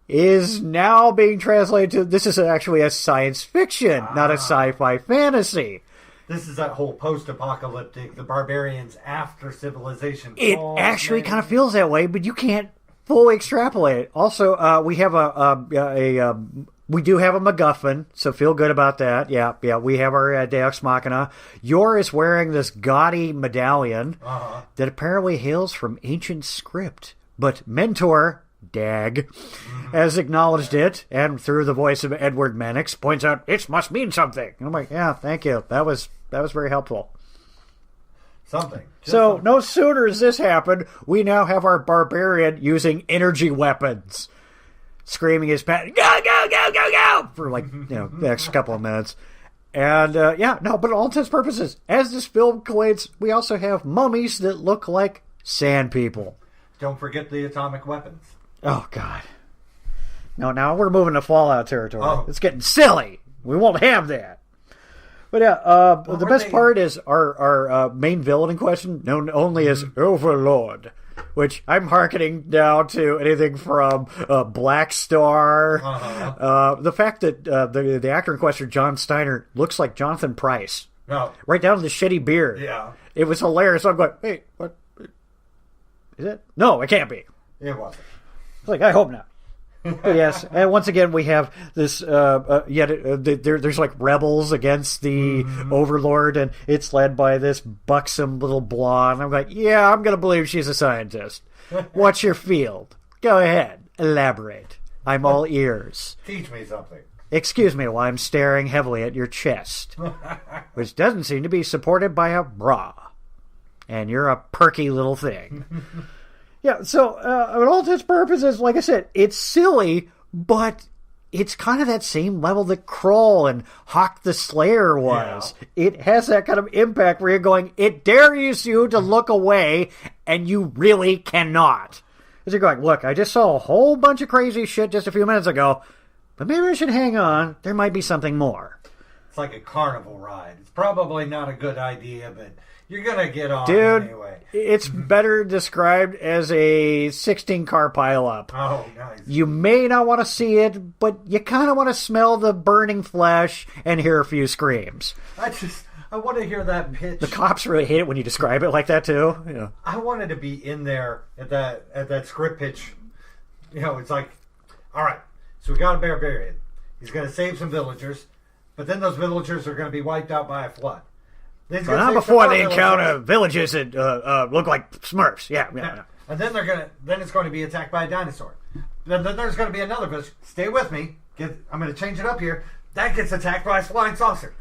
is now being translated to, this is actually a science fiction, not a sci-fi fantasy. This is that whole post-apocalyptic, the barbarians after civilization. It actually kind of feels that way, but you can't fully extrapolate it. Also, we have we do have a MacGuffin, so feel good about that. Yeah, we have our Deus Machina. Yor is wearing this gaudy medallion that apparently hails from ancient script. But Mentor, Dag, has acknowledged it, and through the voice of Edward Mannix, points out, it must mean something. And I'm like, yeah, thank you. That was very helpful. Something. So, no sooner has this happened, we now have our barbarian using energy weapons. Screaming his pet, go, go, go, go, go, for the next couple of minutes. And, but all intents and purposes, as this film collates, we also have mummies that look like sand people. Don't forget the atomic weapons. Oh, God. No, now we're moving to Fallout territory. It's getting silly. We won't have that. But the best part is our main villain in question, known only as Overlord, which I'm hearkening now to anything from Black Star. The fact that the actor in question, John Steiner, looks like Jonathan Pryce. Right down to the shitty beard. Yeah. It was hilarious. I'm going, wait, what? Is it? No, it can't be. It wasn't. I was like, I hope not. But yes, and once again we have this. There's like rebels against the Overlord, and it's led by this buxom little blonde. I'm like, yeah, I'm gonna believe she's a scientist. What's your field? Go ahead, elaborate. I'm all ears. Teach me something. Excuse me while I'm staring heavily at your chest, which doesn't seem to be supported by a bra, and you're a perky little thing. Yeah, so, all intents and purposes, like I said, it's silly, but it's kind of that same level that Kroll and Hawk the Slayer was. Yeah. It has that kind of impact where you're going, it dares you to look away, and you really cannot. Because you're going, look, I just saw a whole bunch of crazy shit just a few minutes ago, but maybe I should hang on. There might be something more. It's like a carnival ride. It's probably not a good idea, but you're going to get on anyway. It's better described as a 16-car pileup. Oh, nice. You may not want to see it, but you kind of want to smell the burning flesh and hear a few screams. I want to hear that pitch. The cops really hate it when you describe it like that, too. Yeah. I wanted to be in there at that script pitch. It's like, all right, so we got a barbarian. He's going to save some villagers, but then those villagers are going to be wiped out by a flood. But not before they encounter villages that look like Smurfs. Yeah. And then it's going to be attacked by a dinosaur. Then there's going to be another village. Stay with me. I'm going to change it up here. That gets attacked by a flying saucer.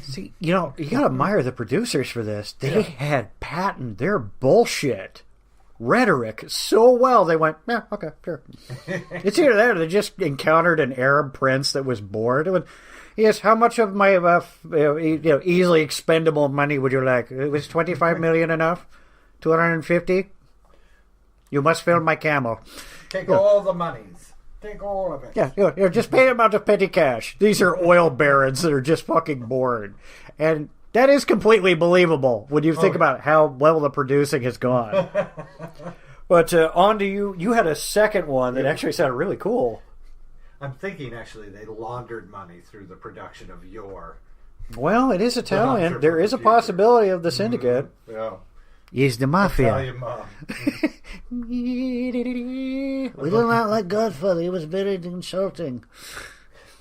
See, you got to admire the producers for this. They had patented their bullshit rhetoric so well. They went, yeah, okay, sure. It's either that or they just encountered an Arab prince that was bored. It would, yes, how much of my easily expendable money would you like? It was 25 million enough? 250? You must fill my camel. Take all the monies. Take all of it. Yeah, just pay them out of petty cash. These are oil barons that are just fucking bored. And that is completely believable when you think about how well the producing has gone. But on to you. You had a second one that actually sounded really cool. I'm thinking, actually, they laundered money through the production of Your. Well, it is Italian. There is a possibility of the syndicate. Mm-hmm. Yeah. He's the mafia. Italian mob. We do not like Godfather. He was very insulting.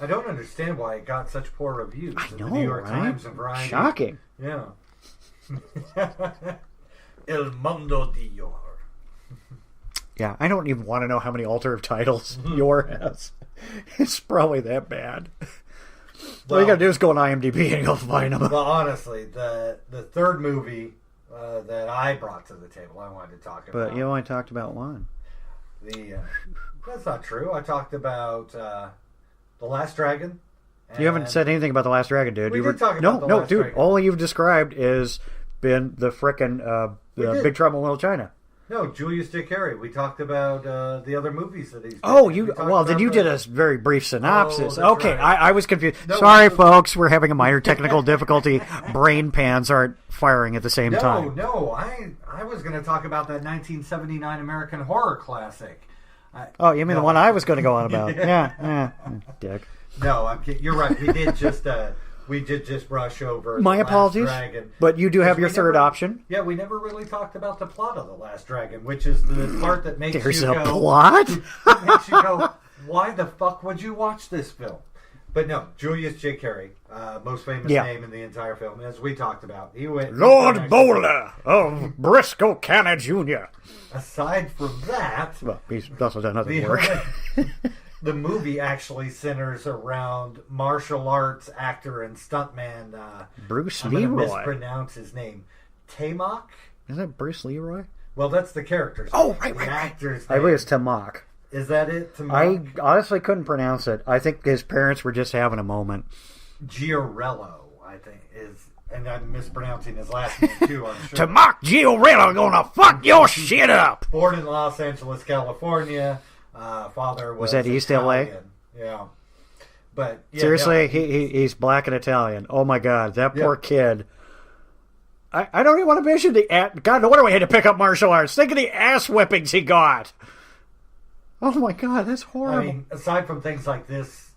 I don't understand why it got such poor reviews. I know, the New York right? Times and Variety. Shocking. Yeah. El Mundo di Yor. Yeah, I don't even want to know how many alternative titles Yor has. It's probably that bad. All you gotta do is go on IMDb and you'll find them. Well, honestly, the third movie that I brought to the table, I wanted to talk about. But you only talked about one. That's not true. I talked about The Last Dragon. You haven't said anything about The Last Dragon, dude. We did talk about The Last Dragon. All you've described is been the frickin' Big Trouble in Little China. No, Julius J. Carey. We talked about the other movies that he's did. Oh, then you did a very brief synopsis. Oh, okay, right. I was confused. No, sorry, folks, we're having a minor technical difficulty. Brain pans aren't firing at the same time. No, I was going to talk about that 1979 American horror classic. You mean the one I was going to go on about? Yeah, dick. No, I'm kidding. You're right. We did just brush over My The apologies, Last Dragon. But you do have your third option. Yeah, we never really talked about the plot of The Last Dragon, which is the part that makes There's you a go... plot? That makes you go, why the fuck would you watch this film? But no, Julius J. Carey, most famous name in the entire film, as we talked about. He went Lord Bowler of Briscoe County, Jr. Aside from that... Well, he's also done other work. The movie actually centers around martial arts actor and stuntman Bruce I'm Leroy. I'm going to mispronounce his name. Tamak? Is that Bruce Leroy? Well, that's the character's name. Right. The actor's name. I believe it's Tamak. Is that it? Tamak? I honestly couldn't pronounce it. I think his parents were just having a moment. Giorello, I think, is... And I'm mispronouncing his last name, too, I'm sure. Tamak Giorello gonna fuck your shit up! Born in Los Angeles, California... father was that East Italian. LA? Yeah. But seriously, he's black and Italian. Oh my god, that poor kid. I don't even want to mention God, no wonder we had to pick up martial arts. Think of the ass whippings he got. Oh my god, that's horrible. I mean, aside from things like this,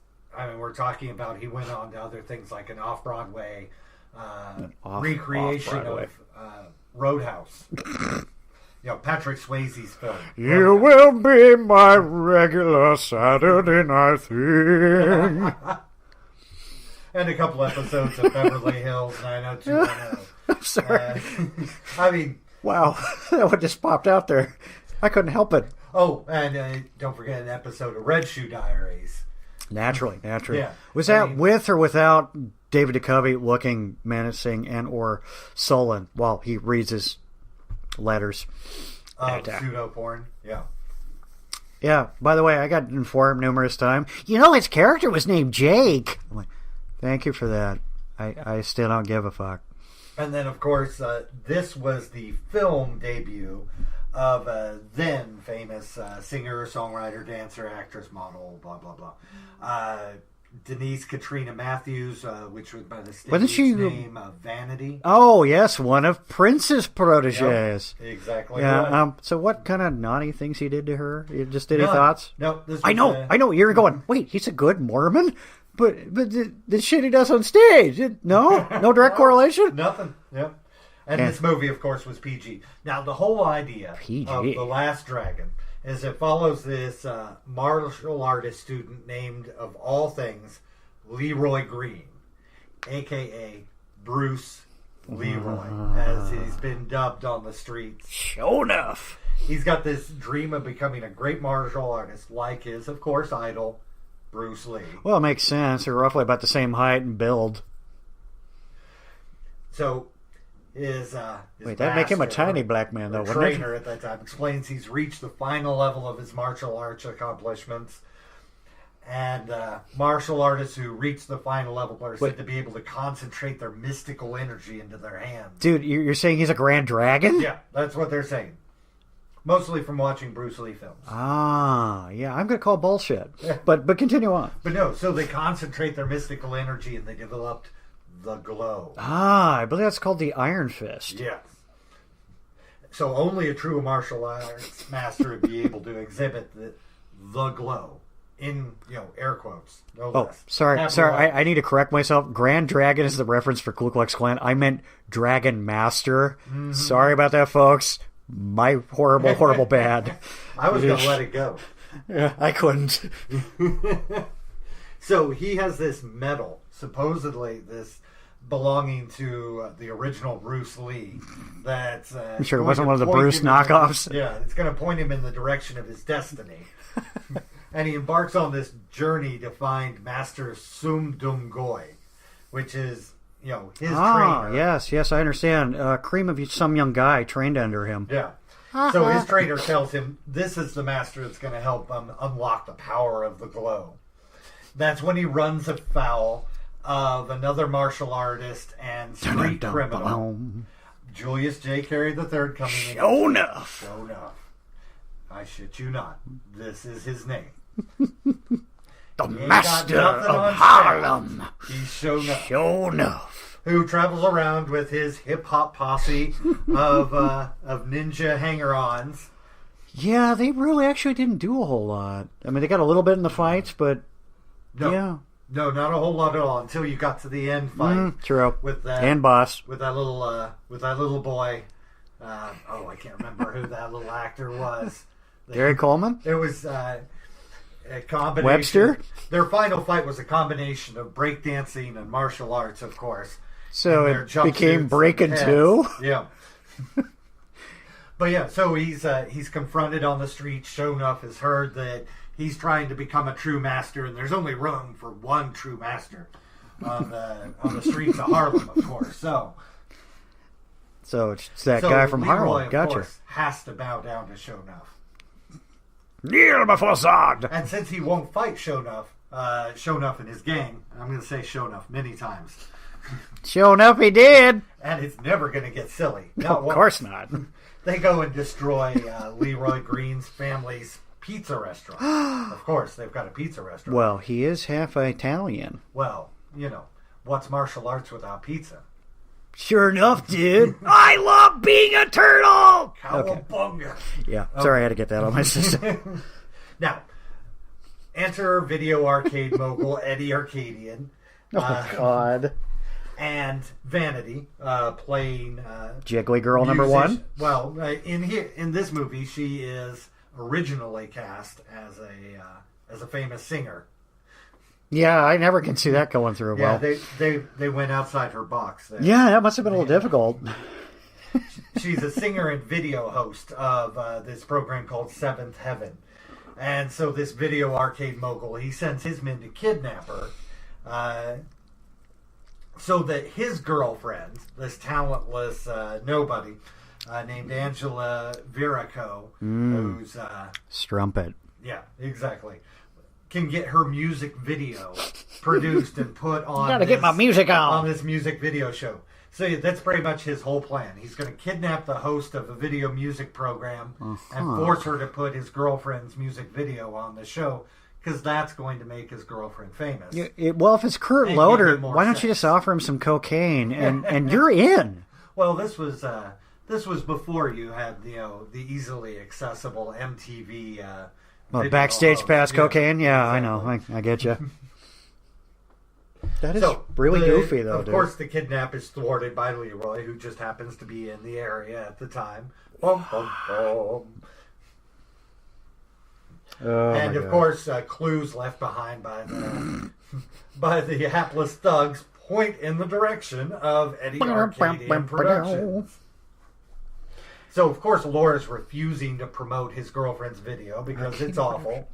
we're talking about he went on to other things like an off-Broadway recreation of Roadhouse. Patrick Swayze's film. You will be my regular Saturday night thing. And a couple episodes of Beverly Hills 90210. I'm sorry. Wow. That one just popped out there. I couldn't help it. Oh, and don't forget an episode of Red Shoe Diaries. Naturally. Yeah. Was that with or without David Duchovny looking menacing and or sullen while he reads his letters? Pseudo porn, yeah. Yeah, by the way, I got informed numerous times. His character was named Jake. I'm like, thank you for that. I still don't give a fuck. And then, of course, this was the film debut of a then famous singer, songwriter, dancer, actress, model, blah, blah, blah. Denise Katrina Matthews, which was by the stage name of Vanity. Oh, yes, one of Prince's proteges. Yep, exactly. Yeah. Right. So what kind of naughty things he did to her? Just any thoughts? No. I know. You're going, wait, he's a good Mormon? But the shit he does on stage, no direct correlation? Nothing, yep. And this movie, of course, was PG. Now, the whole idea of The Last Dragon is it follows this martial artist student named, of all things, Leroy Green, a.k.a. Bruce Leroy, as he's been dubbed on the streets. Sure enough. He's got this dream of becoming a great martial artist, like his, of course, idol, Bruce Lee. Well, it makes sense. They're roughly about the same height and build. So... His that'd make him a tiny black man, though, wouldn't it? Trainer at that time explains he's reached the final level of his martial arts accomplishments. And martial artists who reach the final level are said to be able to concentrate their mystical energy into their hands. Dude, you're saying he's a grand dragon? Yeah, that's what they're saying. Mostly from watching Bruce Lee films. Ah, yeah, I'm going to call bullshit. But continue on. But no, so they concentrate their mystical energy and they developed the glow. Ah, I believe that's called the Iron Fist. Yes. So only a true martial arts master would be able to exhibit the glow. In, air quotes. No less. Sorry. I need to correct myself. Grand Dragon is the reference for Ku Klux Klan. I meant Dragon Master. Mm-hmm. Sorry about that, folks. My horrible bad. I was going to let it go. Yeah, I couldn't. So he has this medal, supposedly this belonging to the original Bruce Lee. That's I'm sure it wasn't one of the Bruce knockoffs. It's going to point him in the direction of his destiny. And he embarks on this journey to find Master Sum Dum Goy, which is, his trainer. Yes, I understand. Cream of some young guy trained under him. Yeah. So his trainer tells him this is the master that's going to help unlock the power of the glow. That's when he runs afoul of another martial artist and street criminal, Julius J. Carey III, coming in. Show enough. I shit you not. This is his name. The Master of Harlem. He's Show enough. Who travels around with his hip-hop posse of ninja hanger-ons. Yeah, they really actually didn't do a whole lot. I mean, they got a little bit in the fights, but yeah. No, not a whole lot at all until you got to the end fight. True. With that and boss. With that little boy. I can't remember who that little actor was. Gary Coleman? It was a combination. Webster? Their final fight was a combination of breakdancing and martial arts, of course. So it became Breakin' 2? Yeah. But yeah, so he's confronted on the street. Sure enough, has heard that he's trying to become a true master, and there's only room for one true master on the streets of Harlem, of course. So it's that guy from Leroy, Harlem. Gotcha. Of course, has to bow down to Show enough. Kneel before Zod. And since he won't fight Show enough and his gang, I'm going to say Show enough many times. Show enough, he did. And it's never going to get silly. No, of course not. They go and destroy Leroy Green's family's pizza restaurant. Of course, they've got a pizza restaurant. Well, he is half Italian. Well, what's martial arts without pizza? Sure enough, dude. I love being a turtle! Cowabunga. Okay. Yeah, sorry I had to get that on my system. Now, enter video arcade mogul Eddie Arcadian. Oh, God. And Vanity, playing... Jiggly Girl number one? Well, in this movie, she is originally cast as a famous singer. Yeah, I never can see that going through well. Yeah, they went outside her box. Yeah, that must have been a little difficult. She's a singer and video host of this program called Seventh Heaven. And so this video arcade mogul, he sends his men to kidnap her so that his girlfriend, this talentless nobody named Angela Viraco, who's... Strumpet. Yeah, exactly. Can get her music video produced and put on. Gotta get my music on this music video show. So that's pretty much his whole plan. He's going to kidnap the host of a video music program and force her to put his girlfriend's music video on the show, because that's going to make his girlfriend famous. Well, if it's Kurt Loder, why don't you just offer him some cocaine and you're in? Well, this was before you had the easily accessible MTV. Backstage pass cocaine. Yeah, exactly. I know. I get you. That is really goofy, though. Of course, the kidnap is thwarted by Leroy, who just happens to be in the area at the time. Boom, boom, boom. And of course, clues left behind by the hapless thugs point in the direction of Eddie Arcadian Productions. So, of course, Laura's refusing to promote his girlfriend's video because it's awful.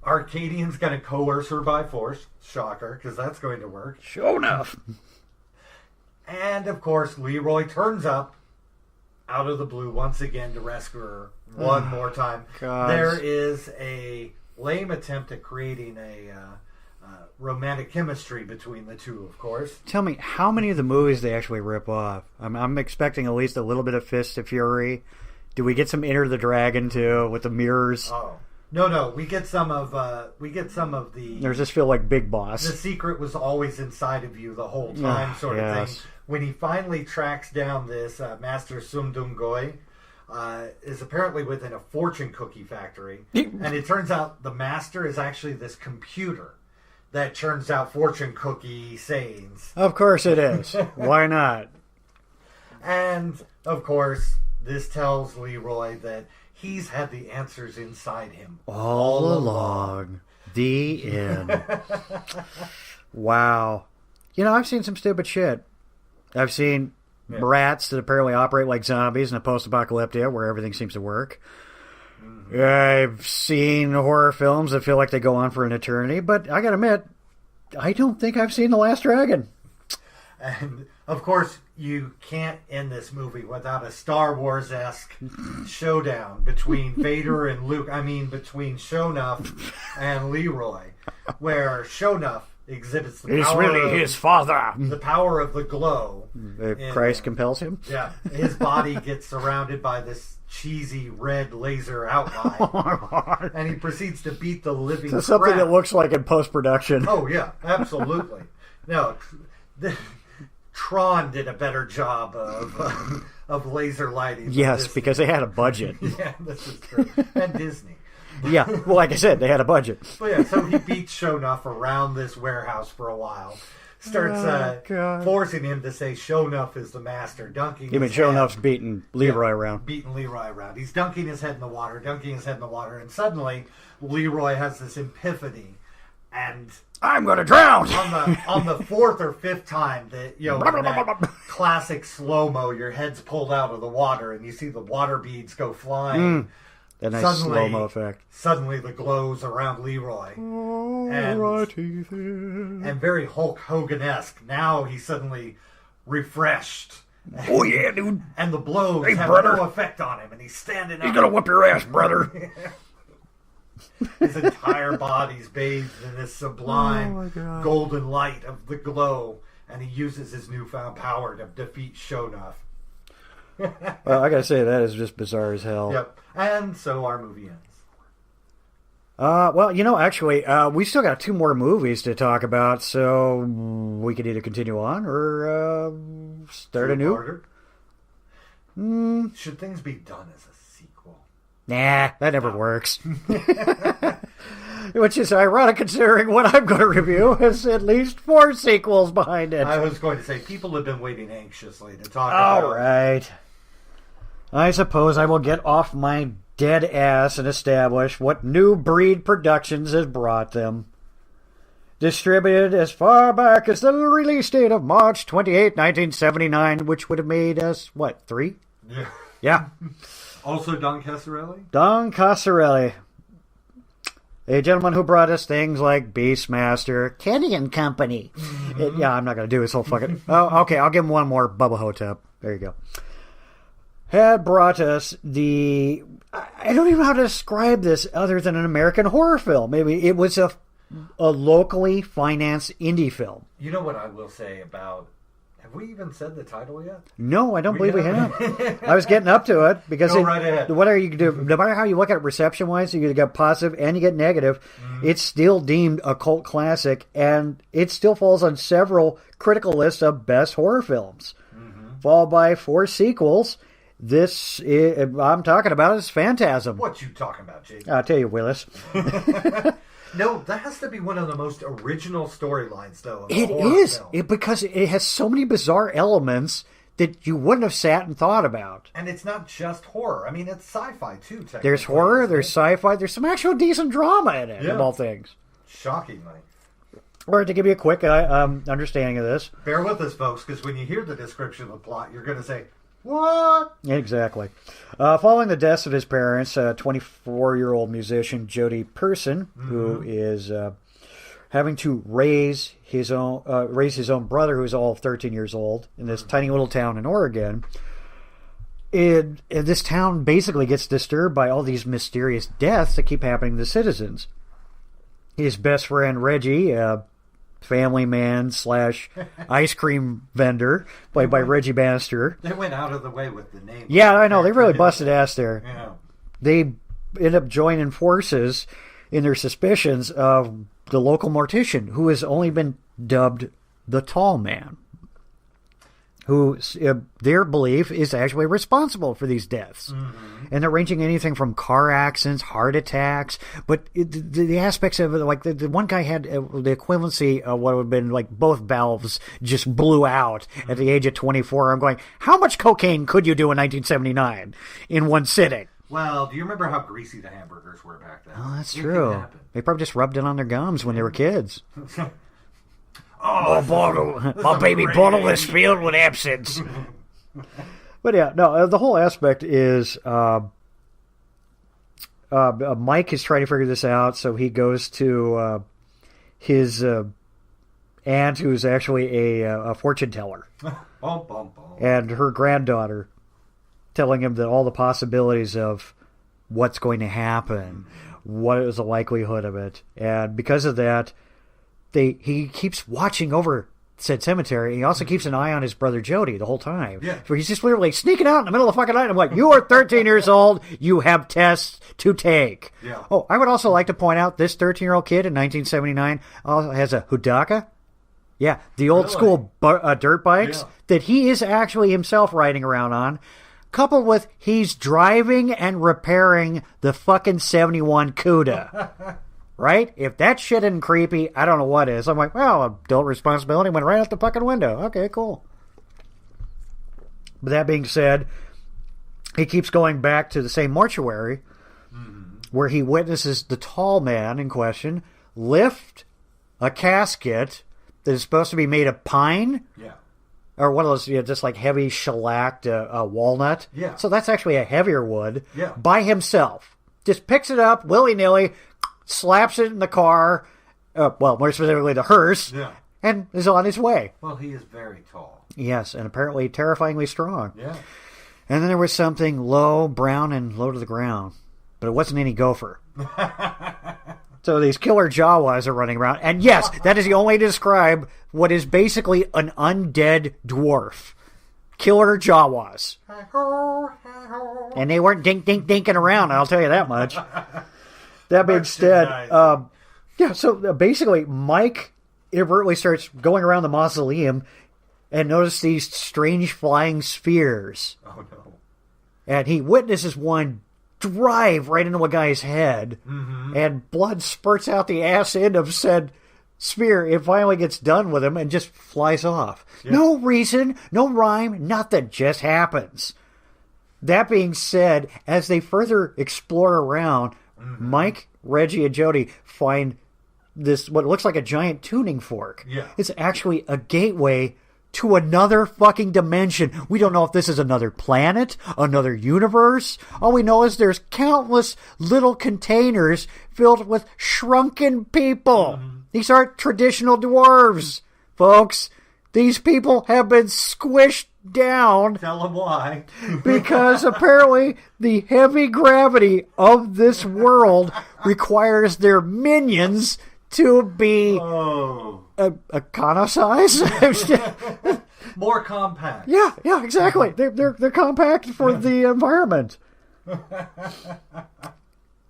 Arcadian's going to coerce her by force. Shocker, because that's going to work. Sure enough. And, of course, Leroy turns up out of the blue once again to rescue her one more time. God. There is a lame attempt at creating a romantic chemistry between the two, of course. Tell me, how many of the movies they actually rip off? I'm expecting at least a little bit of Fist of Fury. Do we get some Enter the Dragon, too, with the mirrors? Oh. No. We get some of the. There's this feel like Big Boss. The secret was always inside of you the whole time, sort of thing. When he finally tracks down this Master Sum Dum Goy, is apparently within a fortune cookie factory, and it turns out the master is actually this computer that churns out fortune cookie sayings. Of course it is. Why not? And of course, this tells Leroy that he's had the answers inside him all along. The end. Wow. I've seen some stupid shit. I've seen rats that apparently operate like zombies in a post-apocalyptic where everything seems to work. Mm-hmm. I've seen horror films that feel like they go on for an eternity, but I gotta admit, I don't think I've seen The Last Dragon. And, of course, you can't end this movie without a Star Wars-esque showdown between Vader and Luke. I mean, between Shonuff and Leroy, where Shonuff exhibits the power really his father. The power of the glow. Christ compels him? Yeah. His body gets surrounded by this cheesy red laser outline. And he proceeds to beat the living crap. Something that looks like in post-production. Oh, yeah. Absolutely. No, Tron did a better job of laser lighting. Yes, because they had a budget. Yeah, this is true. And Disney. Yeah, well, like I said, they had a budget. But yeah, so he beats Shonuff around this warehouse for a while. Starts forcing him to say Shonuff is the master, dunking You mean Shonuff's beating Leroy around? Beating Leroy around. He's dunking his head in the water, and suddenly Leroy has this epiphany, and I'm going to drown! On the fourth or fifth time that, that classic slow-mo, your head's pulled out of the water, and you see the water beads go flying. That nice slow-mo effect. Suddenly the glow's around Leroy. And very Hulk Hogan-esque. Now he's suddenly refreshed. Oh, yeah, dude. And the blows have no effect on him. And he's standing up. He's going to whoop your ass, brother. His entire body's bathed in this sublime golden light of the glow. And he uses his newfound power to defeat Shonuff. Well, I gotta say, that is just bizarre as hell. Yep. And so our movie ends. Well, actually, we still got 2 more movies to talk about, so we could either continue on or start anew. Should things be done as a sequel? Nah, that never works. Which is ironic considering what I'm going to review has at least 4 sequels behind it. I was going to say, people have been waiting anxiously to talk about it. All right. I suppose I will get off my dead ass and establish what New Breed Productions has brought them. Distributed as far back as the release date of March 28, 1979, which would have made us, 3? Yeah. Yeah. Also Don Casarelli? Don Casarelli. A gentleman who brought us things like Beastmaster, Kenny and Company. I'm not going to do his whole fucking... Oh, okay, I'll give him one more. Bubba Hotep. There you go. had brought us I don't even know how to describe this other than an American horror film. Maybe it was a locally financed indie film. You know what I will say about... Have we even said the title yet? No, I don't believe we have. I was getting up to it because Go right ahead. Whatever you do, no matter how you look at it reception-wise, you get positive and you get negative, it's still deemed a cult classic, and it still falls on several critical lists of best horror films, followed by 4 sequels. I'm talking about is Phantasm. What you talking about, Jake? I'll tell you, Willis. No, that has to be one of the most original storylines, though. It is, because it has so many bizarre elements that you wouldn't have sat and thought about. And it's not just horror. I mean, it's sci-fi, too, technically. There's horror, there's sci-fi, there's some actual decent drama in it, of all things. Shockingly. Or to give you a quick understanding of this. Bear with us, folks, because when you hear the description of the plot, you're going to say, what? Exactly. Following the deaths of his parents, 24-year-old musician Jody Person, who is having to raise his own brother, who is all 13 years old, in this tiny little town in Oregon. This town basically gets disturbed by all these mysterious deaths that keep happening to the citizens. His best friend Reggie, family man / ice cream vendor, played by Reggie Bannister. They went out of the way with the name. Yeah, I know. They really busted ass there. Yeah. They end up joining forces in their suspicions of the local mortician, who has only been dubbed the Tall Man, who their belief is actually responsible for these deaths. And they're ranging anything from car accidents, heart attacks, but the aspects of it, like the one guy had the equivalency of what would have been like both valves just blew out at the age of 24. I'm going, how much cocaine could you do in 1979 in one sitting? Well, do you remember how greasy the hamburgers were back then? Oh, that's true. They probably just rubbed it on their gums when they were kids. My baby bottle is filled with absinthe. But yeah, no, the whole aspect is Mike is trying to figure this out, so he goes to his aunt, who's actually a fortune teller, and her granddaughter, telling him that all the possibilities of what's going to happen, what is the likelihood of it, and because of that, he keeps watching over said cemetery. He also keeps an eye on his brother Jody the whole time. Yeah. So he's just literally sneaking out in the middle of the fucking night. I'm like, you are 13 years old. You have tests to take. Yeah. Oh, I would also like to point out this 13-year-old kid in 1979 has a Hudaka. Yeah, the old school dirt bikes that he is actually himself riding around on, coupled with he's driving and repairing the fucking 71 Cuda. Right? If that shit isn't creepy, I don't know what is. I'm like, well, adult responsibility went right out the fucking window. Okay, cool. But that being said, he keeps going back to the same mortuary where he witnesses the tall man in question lift a casket that is supposed to be made of pine. Yeah. Or one of those, just like heavy shellacked walnut. Yeah. So that's actually a heavier wood. Yeah. By himself. Just picks it up willy-nilly, slaps it in the car, well, more specifically the hearse, and is on his way. Well, he is very tall. Yes, and apparently terrifyingly strong. Yeah. And then there was something low, brown, and low to the ground. But it wasn't any gopher. So these killer Jawas are running around. And yes, that is the only way to describe what is basically an undead dwarf. Killer Jawas. And they weren't dinking around, I'll tell you that much. That being said, so basically Mike inadvertently starts going around the mausoleum and notices these strange flying spheres. Oh, no. And he witnesses one drive right into a guy's head, and blood spurts out the ass end of said sphere. It finally gets done with him and just flies off. Yeah. No reason, no rhyme, nothing, just happens. That being said, as they further explore around, Mike, Reggie, and Jody find this, what looks like a giant tuning fork. Yeah. It's actually a gateway to another fucking dimension. We don't know if this is another planet, another universe. All we know is there's countless little containers filled with shrunken people. These aren't traditional dwarves, folks. These people have been squished down. Tell them why. Because apparently the heavy gravity of this world requires their minions to be econo-size. More compact. Yeah, exactly. They're compact for the environment.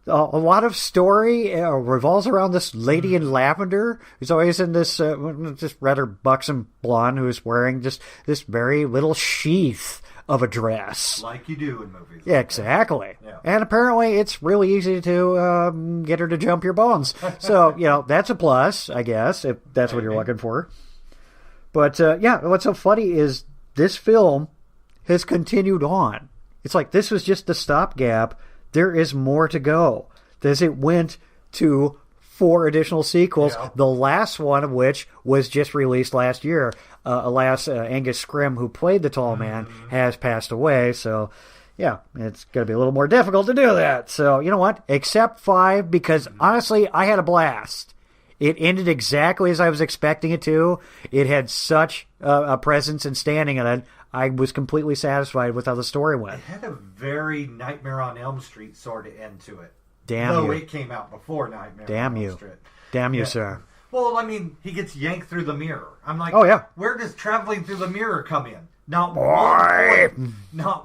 A lot of story revolves around this lady in lavender who's always in this just rather buxom blonde who's wearing just this very little sheath of a dress. Like you do in movies. Yeah, exactly. Yeah. And apparently it's really easy to get her to jump your bones. So, that's a plus, I guess, if that's what you're looking for. But, what's so funny is this film has continued on. It's like this was just a stopgap. There is more to go. As it went to 4 additional sequels, the last one of which was just released last year. Alas, Angus Scrimm, who played the tall man, has passed away. So, it's going to be a little more difficult to do that. So, you know what? Accept 5 because, honestly, I had a blast. It ended exactly as I was expecting it to. It had such a presence and standing in it. I was completely satisfied with how the story went. It had a very Nightmare on Elm Street sort of end to it. Damn you. you. It came out before Nightmare Damn on you. Elm Street. Damn you, sir. Well, I mean, he gets yanked through the mirror. I'm like, where does traveling through the mirror come in? Not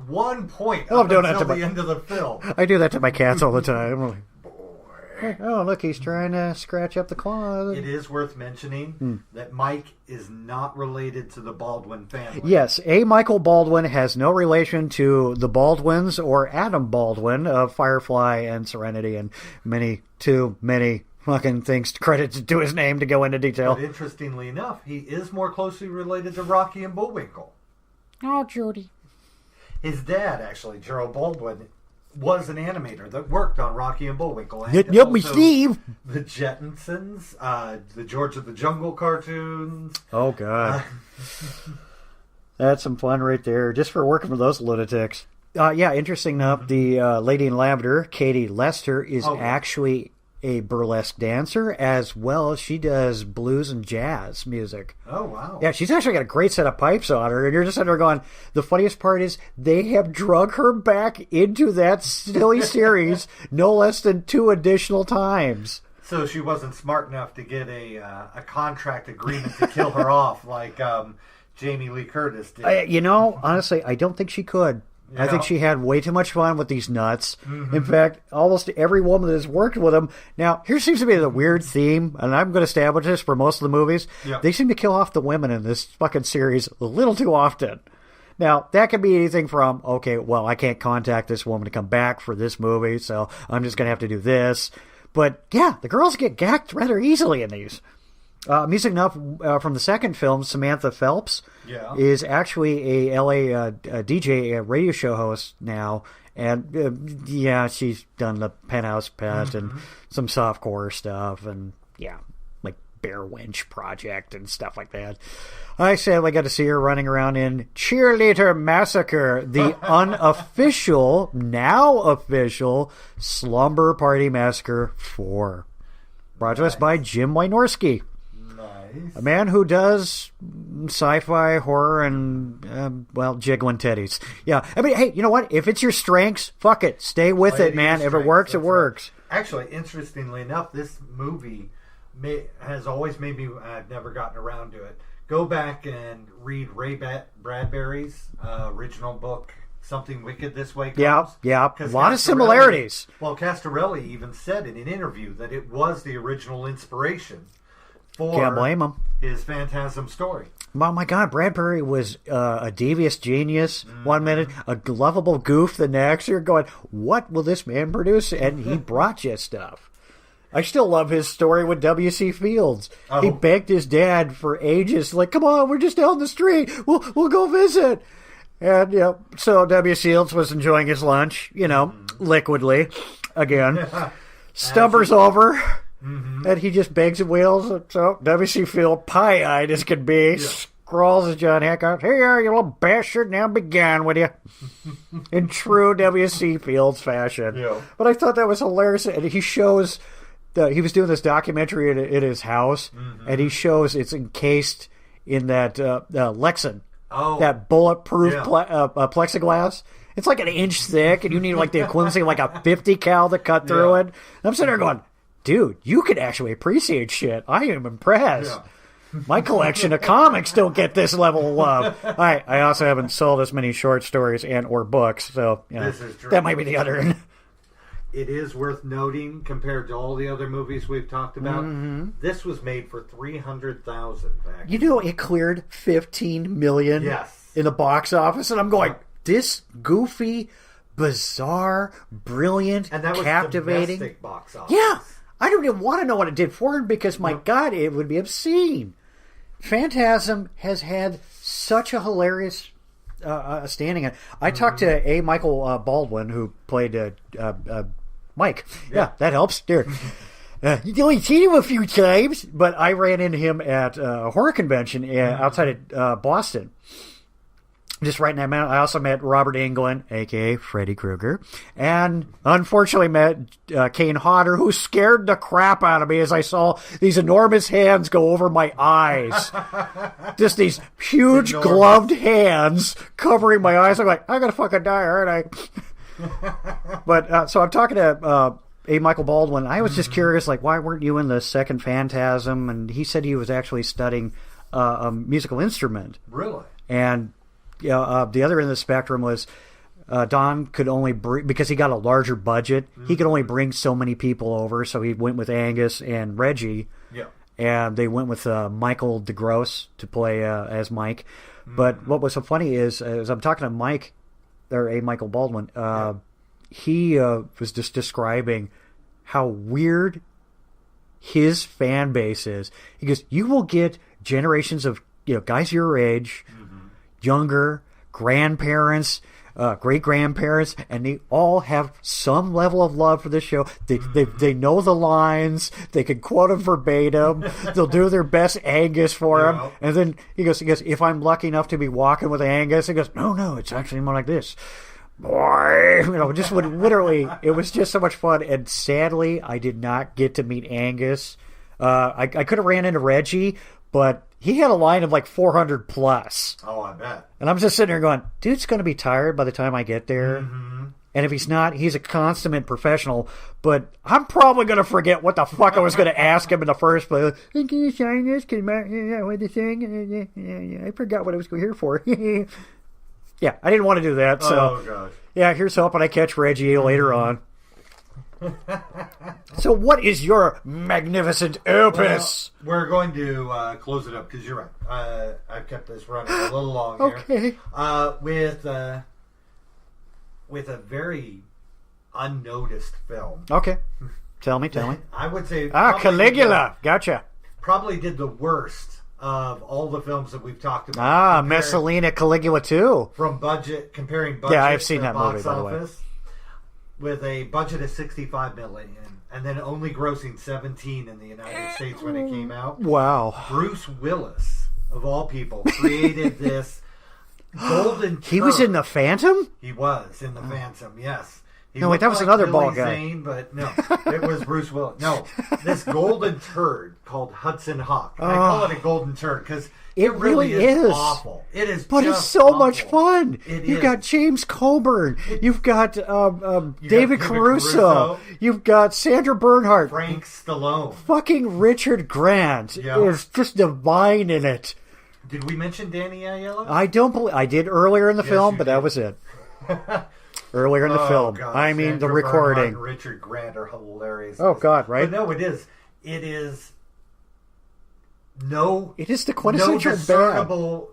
one point. I love doing that to the end of the film. I do that to my cats all the time. I'm like, oh, look, he's trying to scratch up the claw. It is worth mentioning that Mike is not related to the Baldwin family. Yes, A. Michael Baldwin has no relation to the Baldwins or Adam Baldwin of Firefly and Serenity and too many fucking things credited to his name to go into detail. But interestingly enough, he is more closely related to Rocky and Bullwinkle. Oh, Judy. His dad, actually, Gerald Baldwin, was an animator that worked on Rocky and Bullwinkle. And yep, me Steve. The Jetsons, the George of the Jungle cartoons. Oh, God. That's some fun right there, just for working for those lunatics. Interesting enough, the lady in lavender, Katie Lester, is actually a burlesque dancer, as well as she does blues and jazz music. Oh, wow. Yeah, she's actually got a great set of pipes on her, and you're just under going, the funniest part is they have drug her back into that silly series no less than 2 additional times. So she wasn't smart enough to get a contract agreement to kill her off like Jamie Lee Curtis did. Honestly, I don't think she could. Yeah. I think she had way too much fun with these nuts. Mm-hmm. In fact, almost every woman that has worked with him. Now, here seems to be the weird theme, and I'm going to establish this for most of the movies. Yep. They seem to kill off the women in this fucking series a little too often. Now, that could be anything from, okay, well, I can't contact this woman to come back for this movie, so I'm just going to have to do this. But, yeah, the girls get gacked rather easily in these. Amusing enough, from the second film, Samantha Phelps is actually a LA DJ, a radio show host now. And, she's done the Penthouse Pet and some softcore stuff and, like Bear Wench Project and stuff like that. I sadly got to see her running around in Cheerleader Massacre, the unofficial, now official, Slumber Party Massacre 4. Brought to us by Jim Wynorski. A man who does sci-fi, horror, and, jiggling teddies. Yeah. I mean, hey, you know what? If it's your strengths, fuck it. Stay with it, man. If it works, it works. Right. Actually, interestingly enough, this movie has always made me, I've never gotten around to it, go back and read Ray Bradbury's original book, Something Wicked This Way Comes. Yeah. A lot of similarities. Well, Castorelli even said in an interview that it was the original inspiration for Can't blame him. His Phantasm story. Oh my God, Bradbury was a devious genius 1 minute, a lovable goof the next. You're going, what will this man produce? And he brought you stuff. I still love his story with W.C. Fields. Oh. He begged his dad for ages, like, come on, we're just down the street. We'll go visit. And, so W.C. Fields was enjoying his lunch, liquidly, again. Stumbers over. Mm-hmm. And he just begs and wails. So W.C. Fields, pie-eyed as can be, scrawls at John Hancock, "Here you are, you little bastard, now begone with you." In true W.C. Fields fashion. Yeah. But I thought that was hilarious. And he shows, he was doing this documentary at his house, and he shows it's encased in that Lexan. Oh. That bulletproof plexiglass. It's like an inch thick, and you need like the equivalency of like a 50 cal to cut through it. And I'm sitting there going, dude, you can actually appreciate shit. I am impressed. Yeah. My collection of comics don't get this level of love. I also haven't sold as many short stories and or books, so this is true. That might be the other end. It is worth noting, compared to all the other movies we've talked about, this was made for $300,000 back. It cleared $15 million in the box office, and I'm going, this goofy, bizarre, brilliant, and that was captivating domestic box office. Yeah, I don't even want to know what it did for him because, my God, it would be obscene. Phantasm has had such a hilarious standing. I talked to A. Michael Baldwin, who played Mike. Yeah, that helps. There. You've only seen him a few times, but I ran into him at a horror convention outside of Boston. Just right now, I also met Robert Englund, a.k.a. Freddy Krueger, and unfortunately met Kane Hodder, who scared the crap out of me as I saw these enormous hands go over my eyes. Just these huge gloved hands covering my eyes. I'm like, I'm going to fucking die, aren't I? But, so I'm talking to A. Michael Baldwin. I was just curious, like, why weren't you in the second Phantasm? And he said he was actually studying a musical instrument. Really? And the other end of the spectrum was Don could only bring, because he got a larger budget, he could only bring so many people over, so he went with Angus and Reggie. Yeah. And they went with Michael DeGrosse to play as Mike. But what was so funny is, as I'm talking to Mike, or A. Michael Baldwin, he was just describing how weird his fan base is. He goes, you will get generations of guys your age, younger, grandparents, great-grandparents, and they all have some level of love for this show. They know the lines. They can quote them verbatim. They'll do their best Angus for him. And then he goes, if I'm lucky enough to be walking with Angus, he goes, no, it's actually more like this. Boy, just would literally, it was just so much fun. And sadly, I did not get to meet Angus. I could have ran into Reggie, but he had a line of like 400 plus. Oh, I bet. And I'm just sitting there going, dude's going to be tired by the time I get there. And if he's not, he's a consummate professional. But I'm probably going to forget what the fuck I was going to ask him in the first place. Can you sign this? What the thing? I forgot what I was here for. Yeah, I didn't want to do that. So, gosh. Yeah, here's hoping I catch Reggie later on. So what is your magnificent opus? Well, we're going to close it up because you're right. I've kept this running a little long here. Okay. With a very unnoticed film. Okay. Tell me. I would say... Caligula. Gotcha. Probably did the worst of all the films that we've talked about. Messalina Caligula 2. Comparing budget I've seen to that box movie, by the way. office. With a budget of $65 million, and then only grossing 17 in the United States when it came out. Wow! Bruce Willis, of all people, created this golden. He was in the Phantom. He was in the Phantom. Yes. No, wait, that was another Billy bald guy. Zane, but no, it was Bruce Willis. No, this golden turd called Hudson Hawk. I call it a golden turd because it really is awful. It is, but just it's so awful. much fun. You've got James Coburn. You've got David Caruso. You've got Sandra Bernhard. Frank Stallone. Fucking Richard Grant is just divine in it. Did we mention Danny Aiello? I don't believe I did earlier in the film, but that was it. Earlier in the film. God. I mean, Sandra the recording. Bernhard and Richard Grant are hilarious. Oh, God, right? But no, it is. It is the quintessential discernible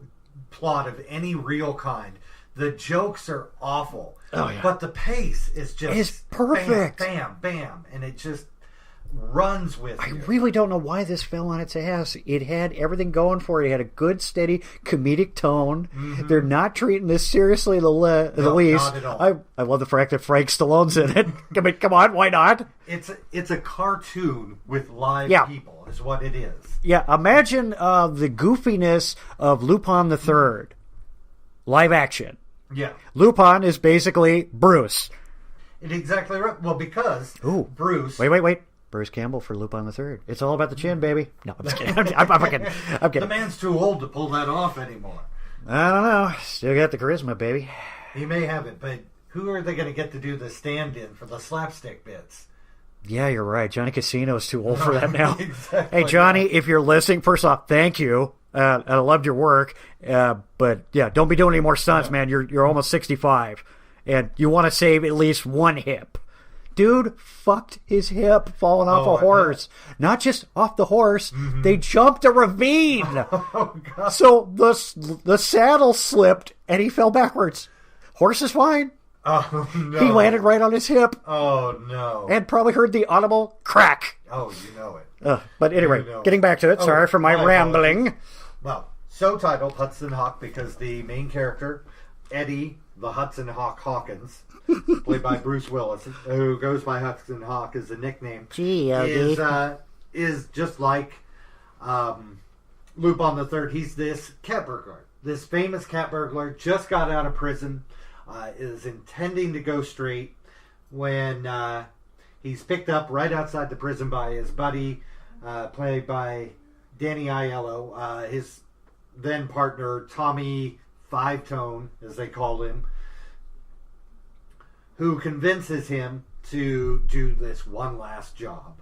plot of any real kind. The jokes are awful. Oh, yeah. But the pace is just... It's perfect. Bam, bam, bam. And it just runs with you. I really don't know why this fell on its ass. It had everything going for it. It had a good, steady comedic tone. They're not treating this seriously the least. Not at all. I love the fact that Frank Stallone's in it. I mean, come on, why not? It's a cartoon with live people, is what it is. Yeah, imagine the goofiness of Lupin the Third, live action. Yeah, Lupin is basically Bruce. Exactly right. Well, because Bruce... Wait. Bruce Campbell for Lupin the Third. It's all about the chin, baby. No, I'm just kidding. I'm kidding. The man's too old to pull that off anymore. I don't know. Still got the charisma, baby. He may have it, but who are they going to get to do the stand-in for the slapstick bits? Yeah, you're right. Johnny Casino's too old for that now. Exactly. Hey, Johnny, if you're listening, first off, thank you. I loved your work. But, yeah, don't be doing any more stunts, man. You're almost 65. And you want to save at least one hip. Dude fucked his hip falling off a horse. Not just off the horse. Mm-hmm. They jumped a ravine. Oh, God. So the saddle slipped, and he fell backwards. Horse is fine. Oh, no. He landed right on his hip. Oh, no. And probably heard the audible crack. Oh, you know it. But anyway, getting back to it. Sorry for my rambling. Apologies. Well, so titled Hudson Hawk because the main character, Eddie the Hudson Hawk Hawkins, played by Bruce Willis, who goes by Hudson Hawk as a nickname, is just like Lupin the Third. He's this cat burglar. This famous cat burglar just got out of prison, is intending to go straight when he's picked up right outside the prison by his buddy, played by Danny Aiello, his then partner Tommy Five Tone, as they call him, who convinces him to do this one last job.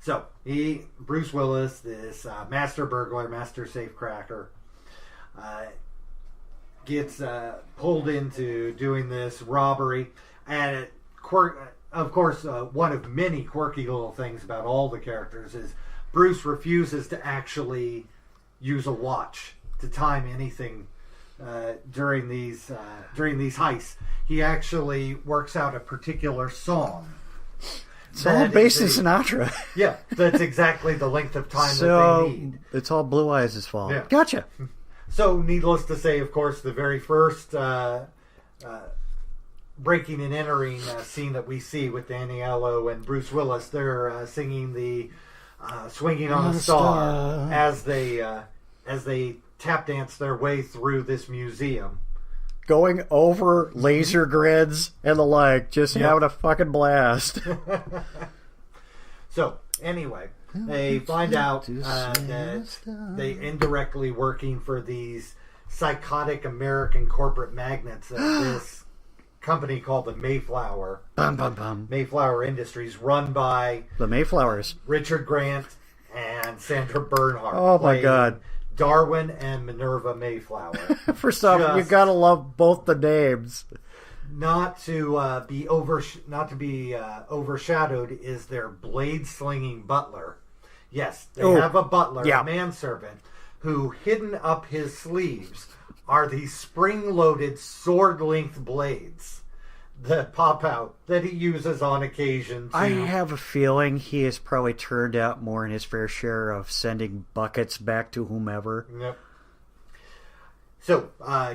So, Bruce Willis, this master burglar, master safecracker, gets pulled into doing this robbery. And, of course, one of many quirky little things about all the characters is Bruce refuses to actually use a watch to time anything during these heists. He actually works out a particular song. It's all based in Sinatra. Yeah, that's exactly the length of time that they need. It's all Blue Eyes' fault. Yeah. Gotcha. So, needless to say, of course, the very first breaking and entering scene that we see with Danny Aiello and Bruce Willis, they're singing the "Swinging on a Star" as they tap dance their way through this museum. Going over laser grids and the like, just having a fucking blast. So, anyway, they find out that they indirectly working for these psychotic American corporate magnates of this company called the Mayflower. Mayflower Industries, run by the Mayflowers. Richard Grant and Sandra Bernhardt. Oh, my God. Darwin and Minerva Mayflower. First off, you gotta love both the names. Not to be overshadowed is their blade slinging butler. Yes, they have a butler, a manservant, who hidden up his sleeves are these spring-loaded sword-length blades that pop out that he uses on occasion. I have a feeling he has probably turned out more in his fair share of sending buckets back to whomever. Yep. So,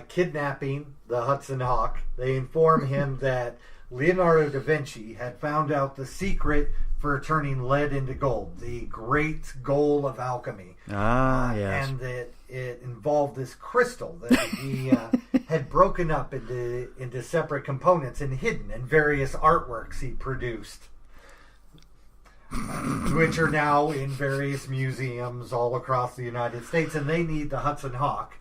kidnapping the Hudson Hawk, they inform him that Leonardo da Vinci had found out the secret for turning lead into gold, the great goal of alchemy. Yes. And that it involved this crystal that he had broken up into separate components and hidden in various artworks he produced, which are now in various museums all across the United States. And they need the Hudson Hawk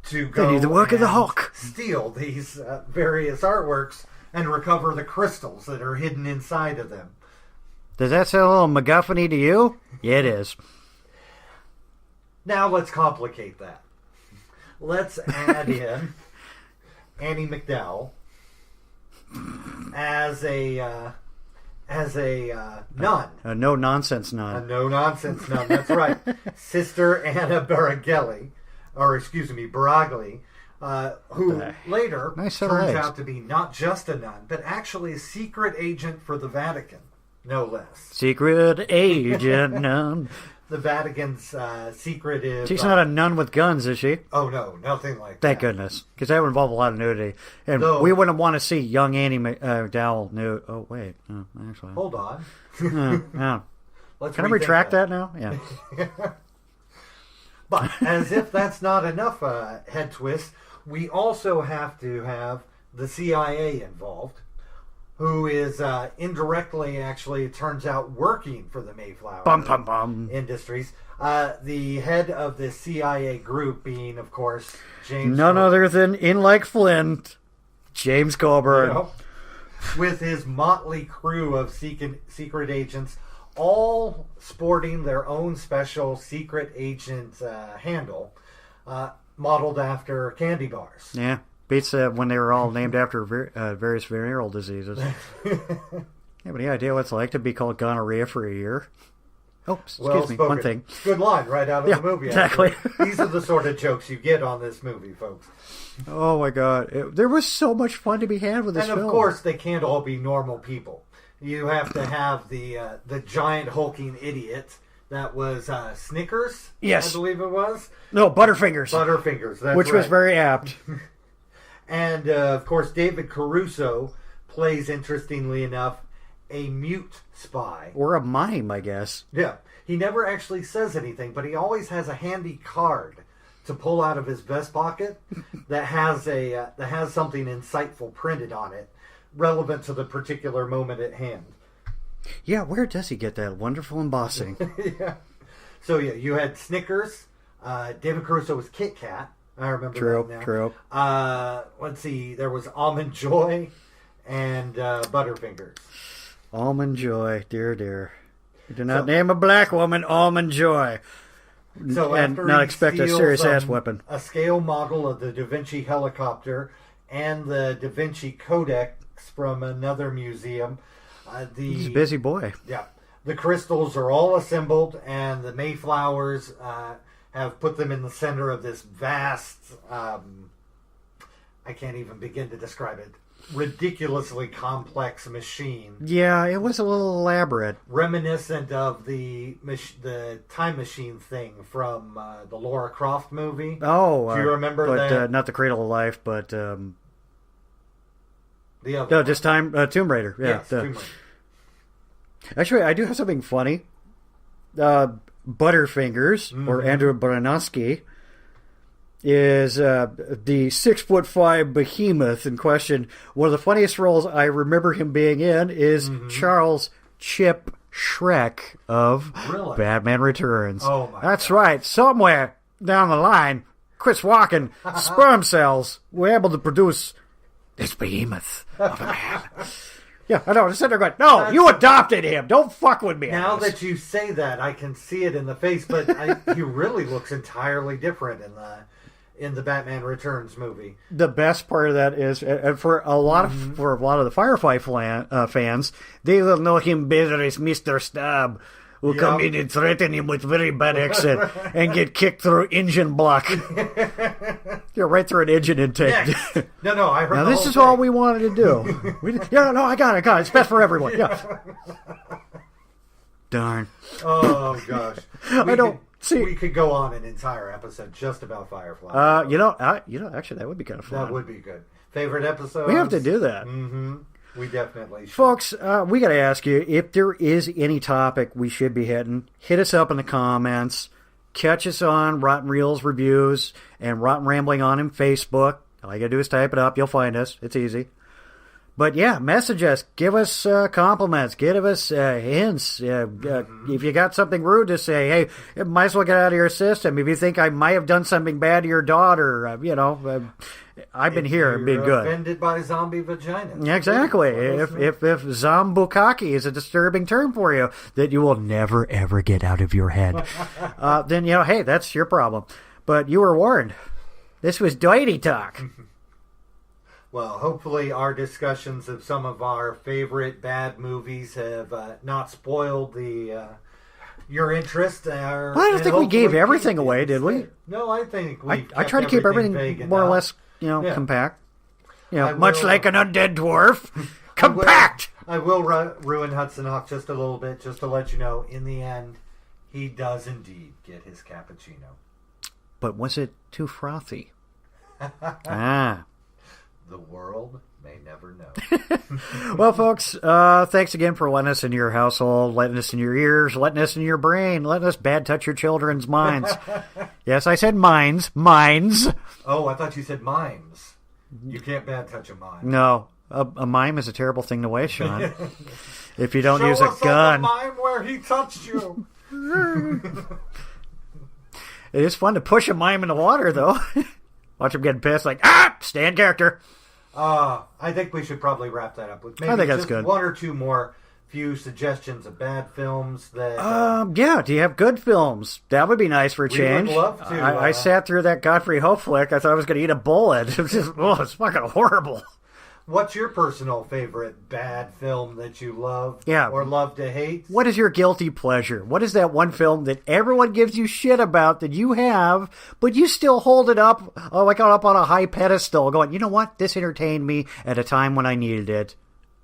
to go. They need the work of the Hawk. Steal these various artworks and recover the crystals that are hidden inside of them. Does that sound a little MacGuffin-y to you? Yeah, it is. Now let's complicate that. Let's add in Annie MacDowell as a nun. A no-nonsense nun. A no-nonsense nun, that's right. Sister Anna Baragli, who later turns out to be not just a nun, but actually a secret agent for the Vatican, no less. Secret agent nun. The Vatican's secretive... She's not a nun with guns, is she? Oh, no, nothing like that. Thank goodness, because that would involve a lot of nudity. And we wouldn't want to see young Annie MacDowell nude. Oh, wait. Oh, actually. Hold on. No. Can I retract that now? Yeah. But, as if that's not enough head twist, we also have to have the CIA involved, who is indirectly, actually, it turns out, working for the Mayflower Industries. The head of the CIA group being, of course, James None other than, in like Flint, James Coburn. You know, with his motley crew of secret agents, all sporting their own special secret agent handle, modeled after candy bars. Yeah, beats when they were all named after various venereal diseases. You have any idea what it's like to be called gonorrhea for a year? Oh, excuse me, one thing. Good line right out of the movie. Exactly. These are the sort of jokes you get on this movie, folks. Oh, my God. There was so much fun to be had with this film. And, of course, they can't all be normal people. You have to have the giant hulking idiot that was Snickers, yes. I believe it was. No, Butterfingers. Butterfingers, that's which right. was very apt. And, of course, David Caruso plays, interestingly enough, a mute spy. Or a mime, I guess. Yeah. He never actually says anything, but he always has a handy card to pull out of his vest pocket that has something insightful printed on it, relevant to the particular moment at hand. Yeah, where does he get that wonderful embossing? Yeah. So, yeah, you had Snickers. David Caruso was Kit Kat. I remember that now. True. Let's see. There was Almond Joy and Butterfingers. Almond Joy, dear. You do not name a black woman Almond Joy. So and not expect a serious ass weapon. A scale model of the Da Vinci helicopter and the Da Vinci Codex from another museum. He's a busy boy. Yeah. The crystals are all assembled, and the Mayflowers have put them in the center of this vast, I can't even begin to describe it, ridiculously complex machine. Yeah, it was a little elaborate. Reminiscent of the time machine thing from the Laura Croft movie. Oh, do you remember that? Not the Cradle of Life, but the other. No, just Tomb Raider. Yeah, yes, Tomb Raider. Actually, I do have something funny. Butterfingers, or Andrew Baranowski, is the 6'5" behemoth in question. One of the funniest roles I remember him being in is Charles Chip Shrek of Batman Returns. Oh my That's God. right. Somewhere down the line, Chris Walken, sperm cells were able to produce this behemoth of a man. Yeah, I know. I'm sitting there going, no, you adopted him. Don't fuck with me. Now that you say that, I can see it in the face, but he really looks entirely different in the Batman Returns movie. The best part of that is, for a lot of the Firefly fans, they will know him better as Mr. Stab, who come in and threaten him with very bad accent and get kicked through engine block. You're right through an engine intake. No, I heard. Now this is all we wanted to do. I got it. It's best for everyone. Yeah. Darn. Oh gosh. We could go on an entire episode just about Firefly. Actually, that would be kind of fun. That would be good. Favorite episode? We have to do that. Mm-hmm. We definitely should. Folks, we got to ask you, if there is any topic we should be hitting, hit us up in the comments. Catch us on Rotten Reels Reviews and Rotten Rambling on in Facebook. All you got to do is type it up. You'll find us. It's easy. But yeah, message us. Give us compliments. Give us hints. If you got something rude to say, hey, it might as well get out of your system. If you think I might have done something bad to your daughter, I've been here and been good. Offended by zombie vagina. Exactly. If zombukaki is a disturbing term for you that you will never ever get out of your head, then hey, that's your problem. But you were warned. This was Doity Talk. Well, hopefully our discussions of some of our favorite bad movies have not spoiled your interest. I don't think we gave everything away, did we? No, I think we. I try to keep everything more or less, compact. Much like an undead dwarf, compact. I will ruin Hudson Hawk just a little bit, just to let you know. In the end, he does indeed get his cappuccino. But was it too frothy? The world may never know. Well, folks, thanks again for letting us in your household, letting us in your ears, letting us in your brain, letting us bad touch your children's minds. Yes, I said minds. Minds. Oh, I thought you said mimes. You can't bad touch a mime. No. a mime is a terrible thing to waste, Shawn. If you don't Show use a us gun. the mime where he touched you. It is fun to push a mime in the water, though. Watch him getting pissed, like, stay in character. I think we should probably wrap that up with maybe I think that's just good. one or two more few suggestions of bad films that... Yeah, do you have good films? That would be nice for a change. We would love to. I sat through that Godfrey Ho flick. I thought I was going to eat a bullet. It was just, it's fucking horrible. What's your personal favorite bad film that you love or love to hate? What is your guilty pleasure? What is that one film that everyone gives you shit about that you have, but you still hold it up, like up on a high pedestal, going, you know what? This entertained me at a time when I needed it.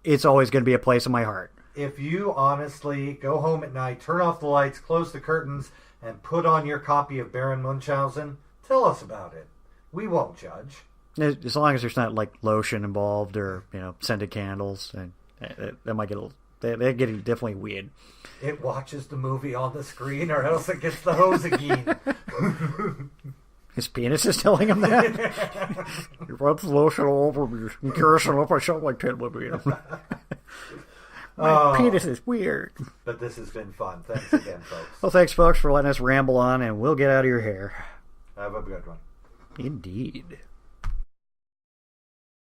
It's always going to be a place in my heart. If you honestly go home at night, turn off the lights, close the curtains, and put on your copy of Baron Munchausen, tell us about it. We won't judge. As long as there's not like lotion involved or scented candles, and that might get a little. They're getting definitely weird. It watches the movie on the screen, or else it gets the hose again. His penis is telling him that. You rub the lotion all over me and kerosene up my shot like that would be. My penis is weird. But this has been fun. Thanks again, folks. Well, thanks, folks, for letting us ramble on, and we'll get out of your hair. Have a good one. Indeed.